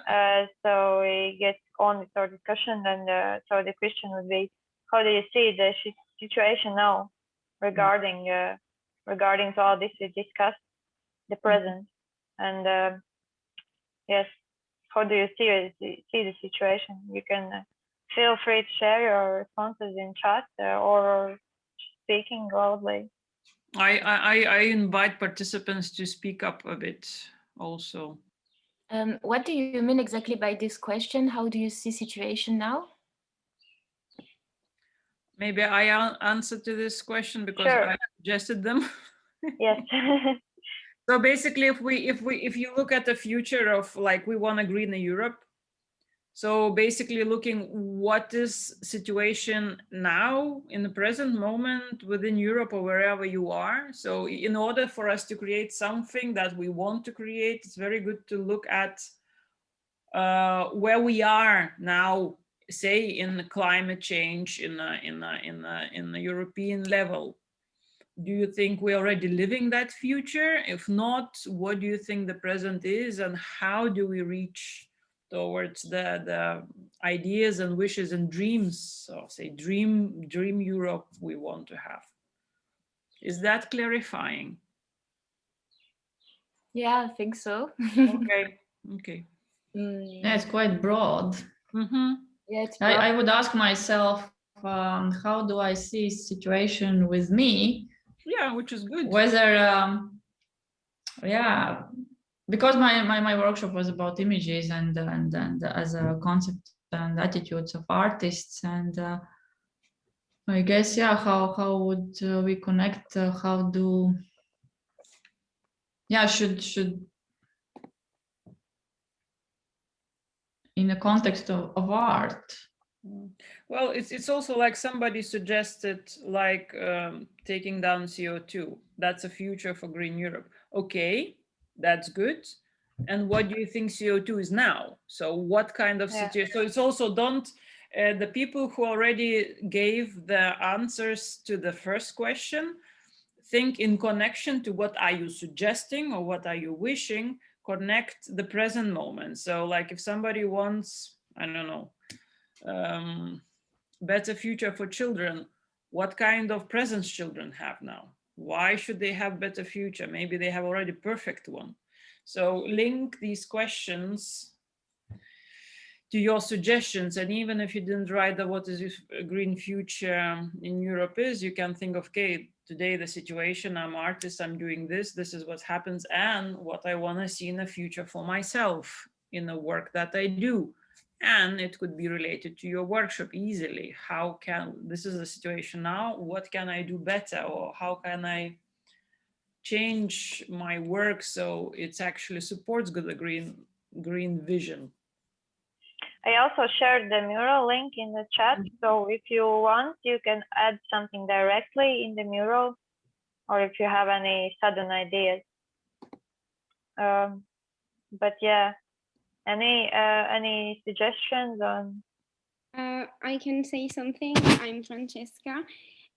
A: So we get on with our discussion, and so the question would be, how do you see the situation now regarding to all this we discussed, the present, and yes, how do you see the situation? You can feel free to share your responses in chat or speaking loudly.
E: I invite participants to speak up a bit also.
C: What do you mean exactly by this question? How do you see situation now?
E: Maybe I answer to this question because
A: sure.
E: I suggested them.
A: Yes.
E: So basically, if you look at the future of, like, we want a greener Europe. So basically looking what is situation now in the present moment within Europe or wherever you are. So in order for us to create something that we want to create, it's very good to look at where we are now, say in the climate change in the European level. Do you think we're already living that future? If not, what do you think the present is, and how do we reach towards the ideas and wishes and dreams, so say dream Europe we want to have? Is that clarifying?
C: Yeah, I think so.
E: Okay.
B: Yeah, it's quite broad.
E: Mm-hmm.
C: Yeah, it's broad.
B: I would ask myself, how do I see situation with me?
E: Yeah, which is good.
B: Whether yeah, because my workshop was about images and as a concept and attitudes of artists, and I guess, yeah, how would we connect? How do, yeah, should in the context of art.
E: Well, it's also like somebody suggested, like taking down CO2. That's a future for Green Europe. Okay, that's good. And what do you think CO2 is now? So what kind of situation? So it's also the people who already gave the answers to the first question, think in connection to what are you suggesting or what are you wishing, connect the present moment. So like if somebody wants, I don't know, Better future for children. What kind of presence children have now? Why should they have better future? Maybe they have already perfect one. So link these questions to your suggestions, and even if you didn't write that what is a green future in Europe is, you can think of, okay, today the situation, I'm artist, I'm doing this is what happens, and what I want to see in the future for myself in the work that I do. And it could be related to your workshop easily. How can, this is the situation now, what can I do better, or how can I change my work so it actually supports the green vision.
A: I also shared the mural link in the chat, so if you want, you can add something directly in the mural, or if you have any sudden ideas. But yeah, any suggestions on?
F: I can say something. I'm Francesca,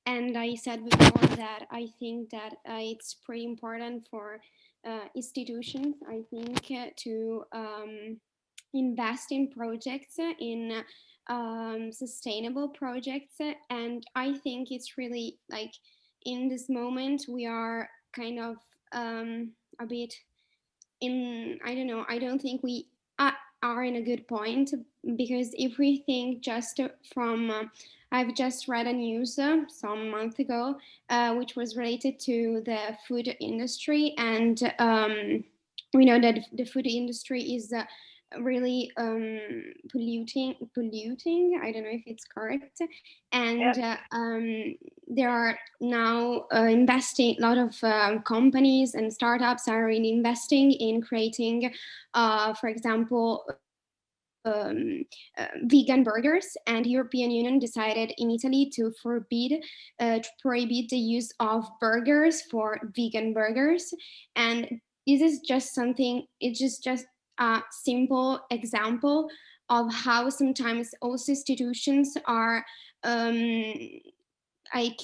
F: and I said before that I think that it's pretty important for institutions, I think, to invest in projects, in sustainable projects. And I think it's really like in this moment we are kind of a bit in, I don't know, I don't think we are in a good point, because if we think just from I've just read a news some month ago which was related to the food industry, and we know that the food industry is really polluting, I don't know if it's correct, and there are now investing, a lot of companies and startups are really investing in creating for example vegan burgers, and European Union decided in Italy to prohibit the use of burgers for vegan burgers. And this is just something, it's just a simple example of how sometimes also institutions are like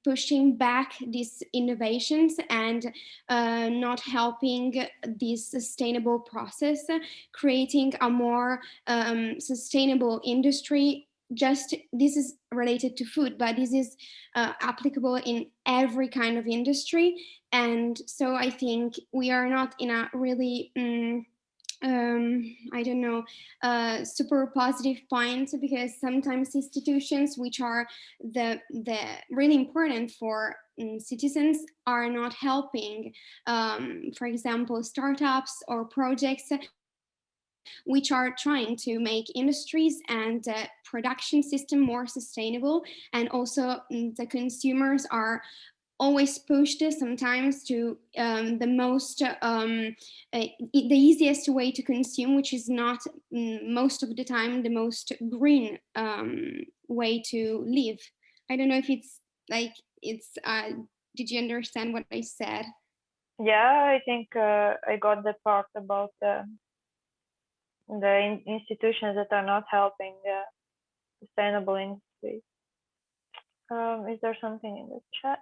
F: pushing back these innovations and not helping this sustainable process, creating a more sustainable industry. Just this is related to food, but this is applicable in every kind of industry. And so I think we are not in a really I don't know, super positive point, because sometimes institutions which are the really important for citizens are not helping. For example, startups or projects which are trying to make industries and production system more sustainable, and also the consumers are always pushed sometimes to the most the easiest way to consume, which is not most of the time the most green way to live. I don't know if it's like it's did you understand what I said?
A: Yeah, I think I got the part about the institutions that are not helping the sustainable industry. Is there something in the chat?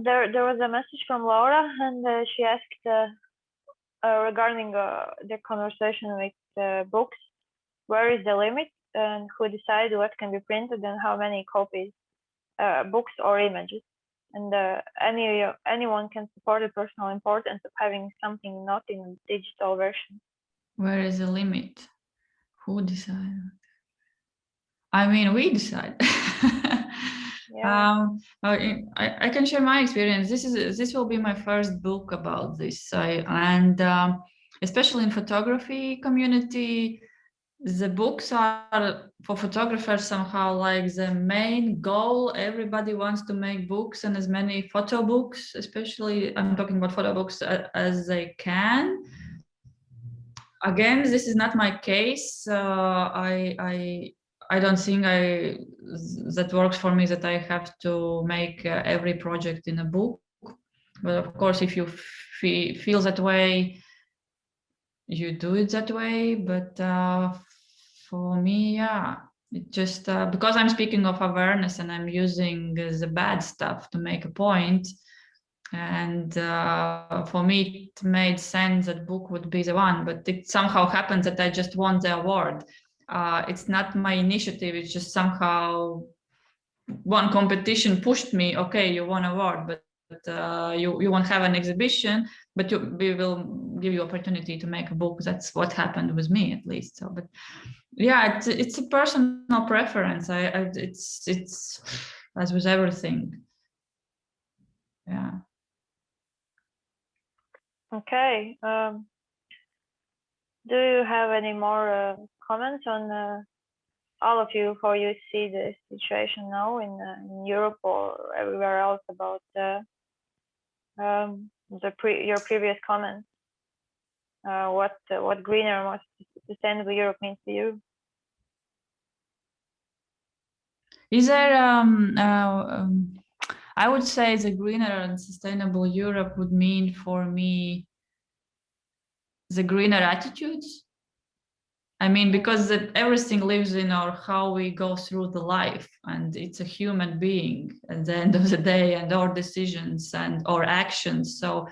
A: There was a message from Laura, and she asked regarding the conversation with books, where is the limit, and who decides what can be printed and how many copies, books or images, and anyone can support the personal importance of having something not in digital version.
B: Where is the limit? Who decides? I mean, we decide.
A: Yeah.
B: I can share my experience. This will be my first book about this, especially in photography community, the books are for photographers somehow like the main goal. Everybody wants to make books and as many photo books, especially I'm talking about photo books, as they can. Again, this is not my case. I don't think that works for me, that I have to make every project in a book. But of course, if you feel that way, you do it that way. But for me, yeah, it just because I'm speaking of awareness and I'm using the bad stuff to make a point, And for me, it made sense that book would be the one, but it somehow happens that I just won the award. It's not my initiative, it's just somehow one competition pushed me, okay, you won award, but you won't have an exhibition, but we will give you opportunity to make a book. That's what happened with me, at least. So, but yeah, it's a personal preference. It's as with everything. Yeah.
A: Okay. Do you have any more comments on all of you, how you see the situation now in Europe or everywhere else about your previous comments? What greener, more sustainable Europe means to you?
B: Is there I would say the greener and sustainable Europe would mean for me the greener attitudes. I mean, because everything lives in how we go through the life, and it's a human being at the end of the day, and our decisions and our actions. So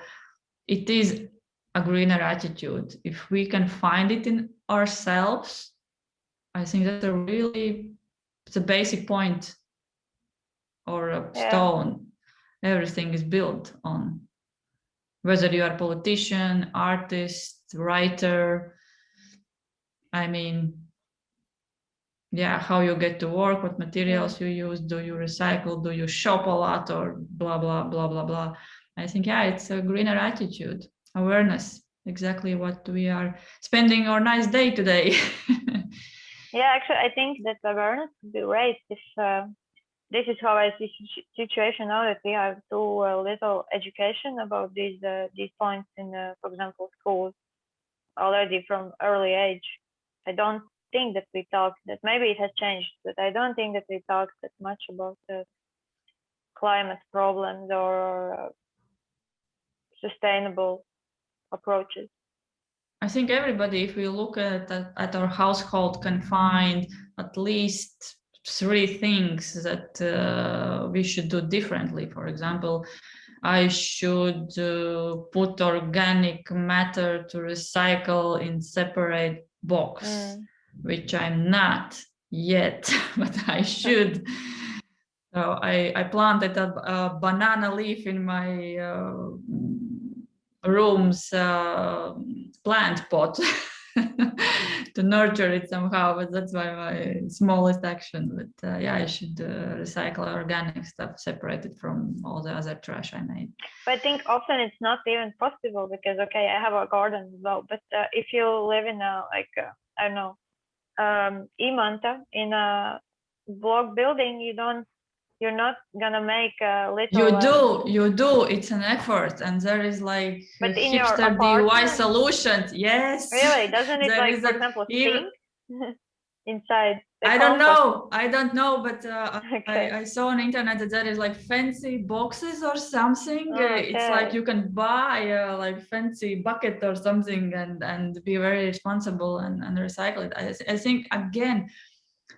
B: it is a greener attitude. If we can find it in ourselves, I think that's it's a basic point or a stone everything is built on. Whether you are a politician, artist, writer, I mean, yeah, how you get to work, what materials you use, do you recycle, do you shop a lot, or blah, blah, blah, blah, blah. I think, yeah, it's a greener attitude, awareness, exactly what we are spending our nice day today.
A: Yeah, actually, I think that awareness would be great if this is how I see the situation now, that we have too little education about these points in, for example, schools already from early age. I don't think that we talk, that maybe it has changed, but I don't think that we talk that much about climate problems or sustainable approaches.
B: I think everybody, if we look at our household, can find at least 3 things that we should do differently. For example, I should put organic matter to recycle in separate box, which I'm not yet, but I should. So I planted a banana leaf in my room's plant pot to nurture it somehow, but that's my smallest action. But yeah, I should recycle organic stuff, separate it from all the other trash I made.
A: But I think often it's not even possible because, okay, I have a garden as well, but if you live in a, like, I don't know, Imanta, in a block building, you're not gonna make a little.
B: You do. It's an effort, and there is like
A: but in your
B: hipster
A: apartment,
B: DIY solutions. Yes.
A: Really? Doesn't it, like, for example, stink inside?
B: I don't know, but
A: okay.
B: I saw on the internet that there is like fancy boxes or something.
A: Okay.
B: It's like you can buy like fancy bucket or something and be very responsible and recycle it. I think again,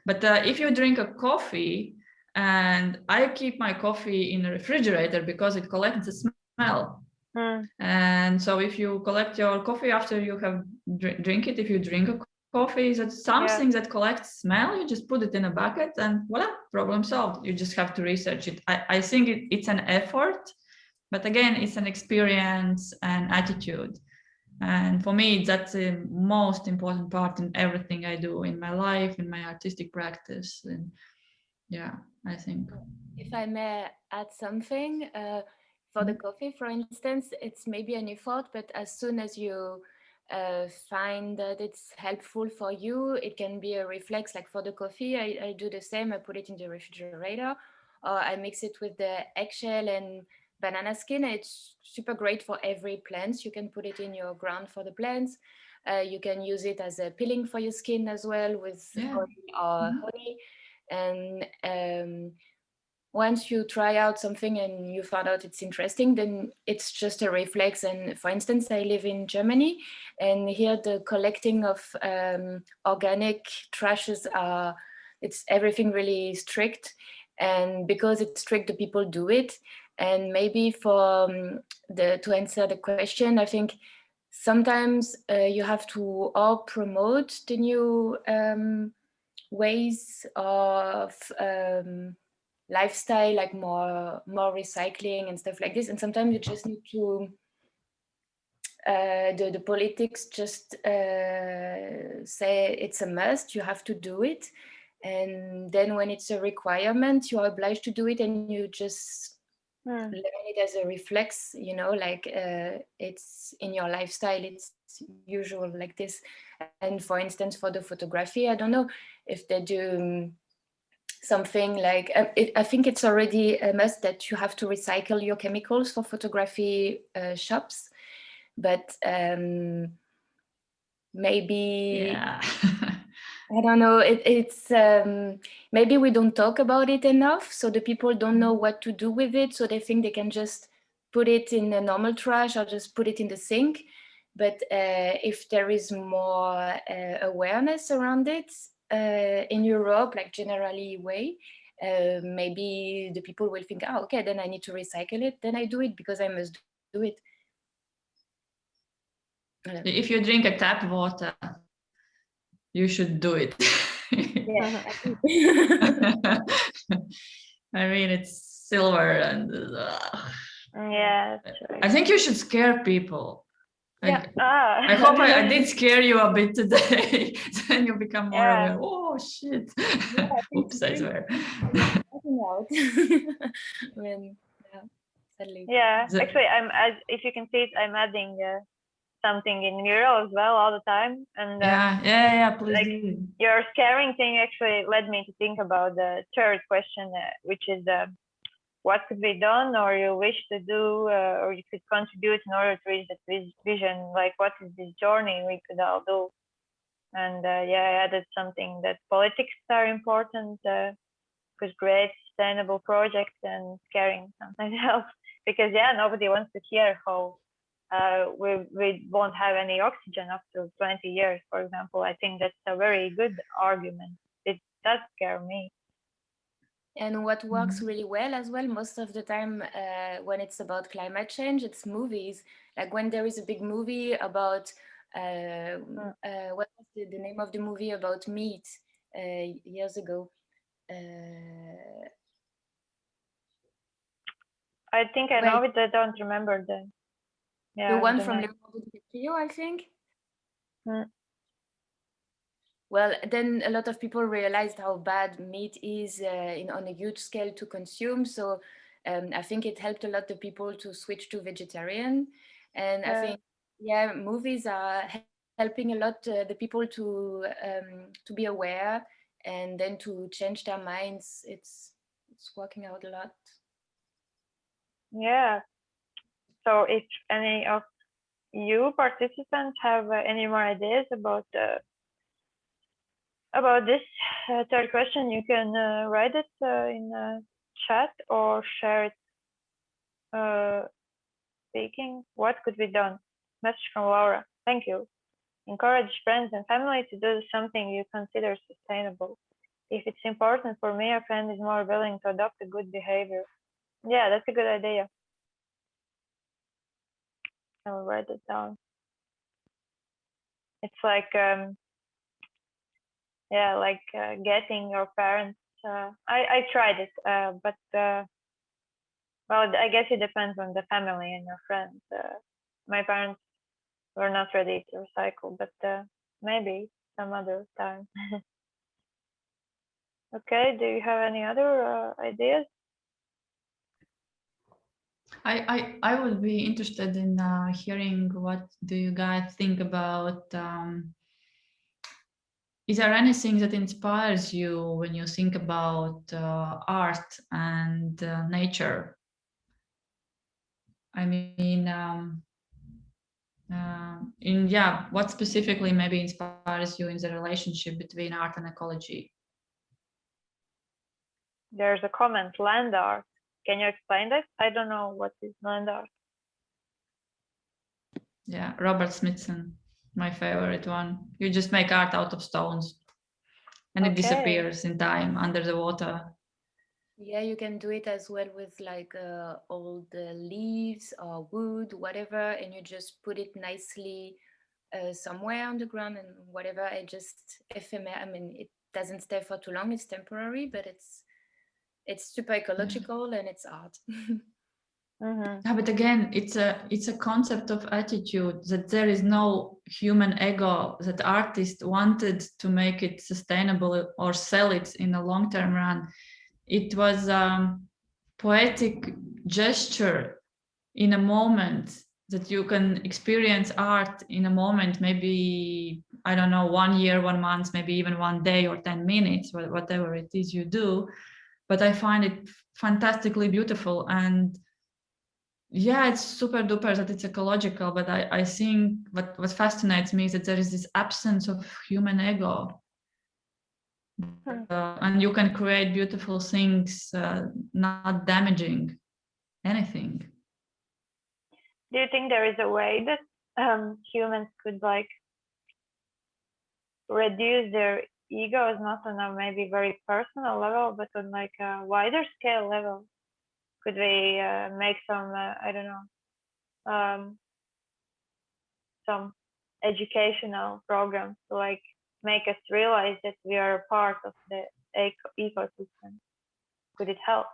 B: but if you drink a coffee, and I keep my coffee in the refrigerator because it collects the smell. And so if you collect your coffee after you have drink it, if you drink a coffee, that's something that collects smell, you just put it in a bucket and voila, problem solved. You just have to research it. I think it's an effort, but again, it's an experience and attitude. And for me, that's the most important part in everything I do in my life, in my artistic practice. And yeah, I think.
C: If I may add something, for the coffee, for instance, it's maybe an effort, but as soon as you find that it's helpful for you, it can be a reflex. Like for the coffee, I do the same. I put it in the refrigerator, or I mix it with the eggshell and banana skin. It's super great for every plant. You can put it in your ground for the plants. You can use it as a peeling for your skin as well with oil or honey. And once you try out something and you found out it's interesting, then it's just a reflex. And for instance, I live in Germany, and here the collecting of organic trashes it's everything really strict. And because it's strict, the people do it. And maybe for to answer the question, I think sometimes you have to all promote the new ways of lifestyle, like more recycling and stuff like this. And sometimes you just need to the politics just say it's a must, you have to do it. And then when it's a requirement, you are obliged to do it, and you just learn it as a reflex, you know, like it's in your lifestyle, it's usual like this. And for instance, for the photography, I don't know if they do something like, I think it's already a must that you have to recycle your chemicals for photography shops. But maybe,
B: Yeah.
C: I don't know, it's maybe we don't talk about it enough, so the people don't know what to do with it, so they think they can just put it in a normal trash or just put it in the sink. But if there is more awareness around it in Europe, like generally way, maybe the people will think, oh, okay, then I need to recycle it, then I do it because I must do it.
B: If you drink a tap water, you should do it.
C: Yeah.
B: I mean, it's silver and
A: Yeah.
B: I think you should scare people.
C: Yeah.
B: I hope I did scare you a bit today. Then you become more
A: Yeah.
B: aware. Oh shit.
C: Yeah,
B: Oops, I swear.
C: When, yeah, sadly.
A: Yeah,
B: The-
A: actually, if you can see it, I'm adding something in Miro as well all the time. And
B: yeah, please
A: like,
B: do.
A: your scaring thing actually led me to think about the third question, which is what could be done, or you wish to do, or you could contribute in order to reach that vision. Like, what is this journey we could all do? And yeah, I added something that politics are important, because create sustainable projects, and scaring something else. Because yeah, nobody wants to hear how we won't have any oxygen after 20 years, for example. I think that's a very good argument. It does scare me.
C: And what works really well as well, most of the time when it's about climate change, it's movies. Like when there is a big movie about, what was the name of the movie about meat years ago?
A: I think I know it, I don't remember the
C: one from
A: name.
C: Leonardo DiCaprio, I think.
A: Hmm.
C: Well, then a lot of people realized how bad meat is on a huge scale to consume. So I think it helped a lot the people to switch to vegetarian. And I think, yeah, movies are helping a lot the people to be aware and then to change their minds. It's working out a lot.
A: Yeah. So if any of you participants have any more ideas about this third question, you can write it in chat or share it speaking. What could be done? Message from Laura. Thank you. Encourage friends and family to do something you consider sustainable. If it's important for me, a friend is more willing to adopt a good behavior. Yeah, that's a good idea. I'll write it down. It's like, yeah, like getting your parents. I tried it, but well, I guess it depends on the family and your friends. My parents were not ready to recycle, but maybe some other time. Okay, do you have any other ideas?
B: I would be interested in hearing what do you guys think about. Is there anything that inspires you when you think about art and nature? I mean, what specifically maybe inspires you in the relationship between art and ecology?
A: There's a comment, land art. Can you explain that? I don't know what is land art.
B: Yeah, Robert Smithson, my favorite one. You just make art out of stones and it disappears in time under the water.
C: Yeah, you can do it as well with like old leaves or wood, whatever, and you just put it nicely somewhere on the ground and whatever. It just ephemeral. I mean, it doesn't stay for too long. It's temporary, but it's super ecological and it's art.
B: Yeah, but again, it's a concept of attitude that there is no human ego, that artist wanted to make it sustainable or sell it in a long-term run. It was poetic gesture in a moment, that you can experience art in a moment, maybe, I don't know, 1 year, 1 month, maybe even 1 day or 10 minutes, whatever it is you do. But I find it fantastically beautiful. And yeah, it's super duper that it's ecological, but I think what fascinates me is that there is this absence of human ego. And you can create beautiful things, not damaging anything.
A: Do you think there is a way that humans could like reduce their egos, not on a maybe very personal level, but on like a wider scale level? Could we make some, I don't know, some educational programs to like make us realize that we are a part of the ecosystem? Could it help?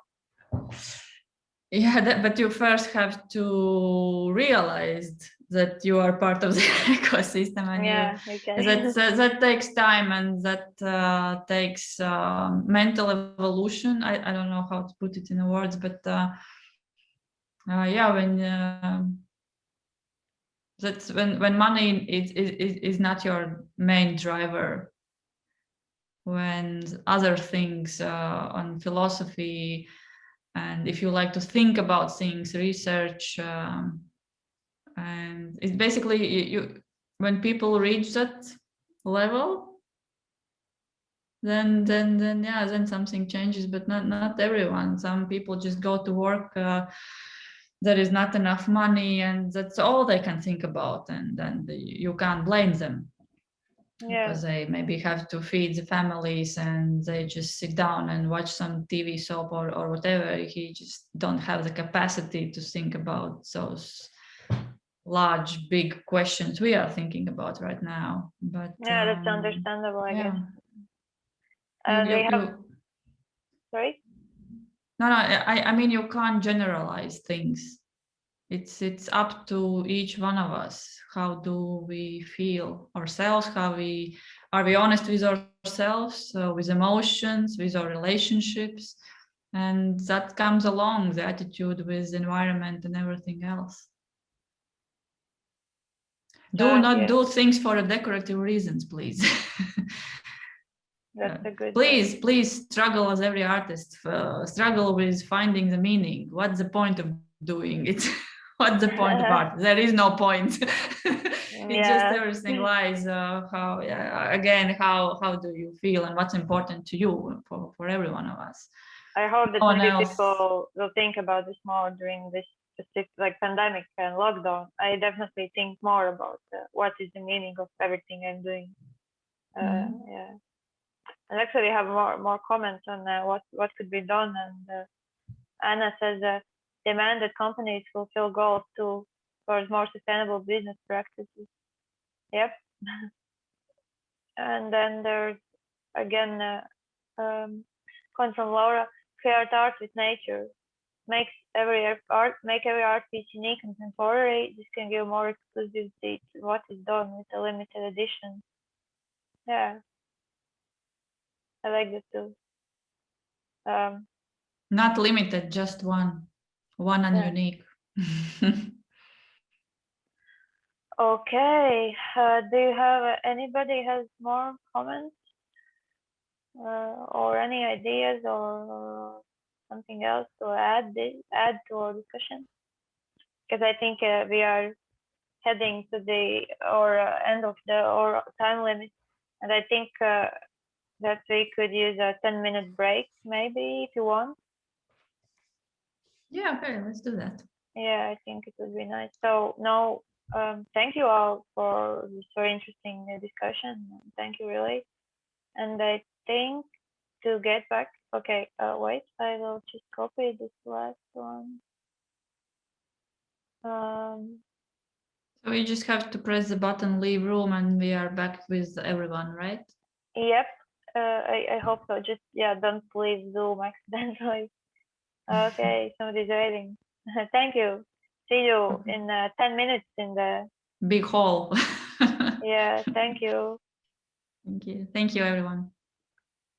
B: Yeah, but you first have to realize that you are part of the ecosystem, and
A: Yeah, okay.
B: that takes time, and that takes mental evolution. I don't know how to put it in words, but yeah, that's when money is not your main driver, when other things on philosophy, and if you like to think about things, research, and it's basically you when people reach that level, then yeah, then something changes, but not everyone. Some people just go to work, there is not enough money, and that's all they can think about, and then you can't blame them.
A: Yeah.
B: Because they maybe have to feed the families, and they just sit down and watch some TV soap or whatever. He just don't have the capacity to think about those large, big questions we are thinking about right now. But
A: Yeah, that's understandable, I guess. Sorry?
B: No, I mean, you can't generalize things. It's up to each one of us. How do we feel ourselves? Are we honest with ourselves, with emotions, with our relationships? And that comes along the attitude with the environment and everything else. Do not do things for decorative reasons, please.
A: That's a good
B: please struggle as every artist. Struggle with finding the meaning. What's the point of doing it? What's the point of art? There is no point. It's just everything lies. How do you feel, and what's important to you for every one of us?
A: I hope that maybe people will think about this more during this specific like pandemic and lockdown. I definitely think more about what is the meaning of everything I'm doing. Yeah, and actually have more comments on what could be done. And Anna says demand that companies fulfill goals towards more sustainable business practices. Yep. And then there's again comment from Laura: create art with nature. Make every art piece unique and contemporary. This can give more exclusivity to what is done with a limited edition. Yeah, I like this too.
B: Not limited, just one and unique.
A: Okay. Do you have anybody has more comments or any ideas or something else to add to our discussion? Because I think we are heading to the end of the time limit, and I think that we could use a 10-minute break, maybe, if you want.
B: Yeah, okay, let's do that.
A: Yeah, I think it would be nice. So now, thank you all for this very interesting discussion. Thank you, really. And I think to get back Okay, wait, I will just copy this last one.
B: So you just have to press the button, leave room, and we are back with everyone, right?
A: Yep, I hope so. Just, yeah, don't leave Zoom accidentally. Okay, somebody's waiting. Thank you. See you in 10 minutes in the
B: Big hall.
A: yeah, thank you.
B: Thank you. Thank you, everyone.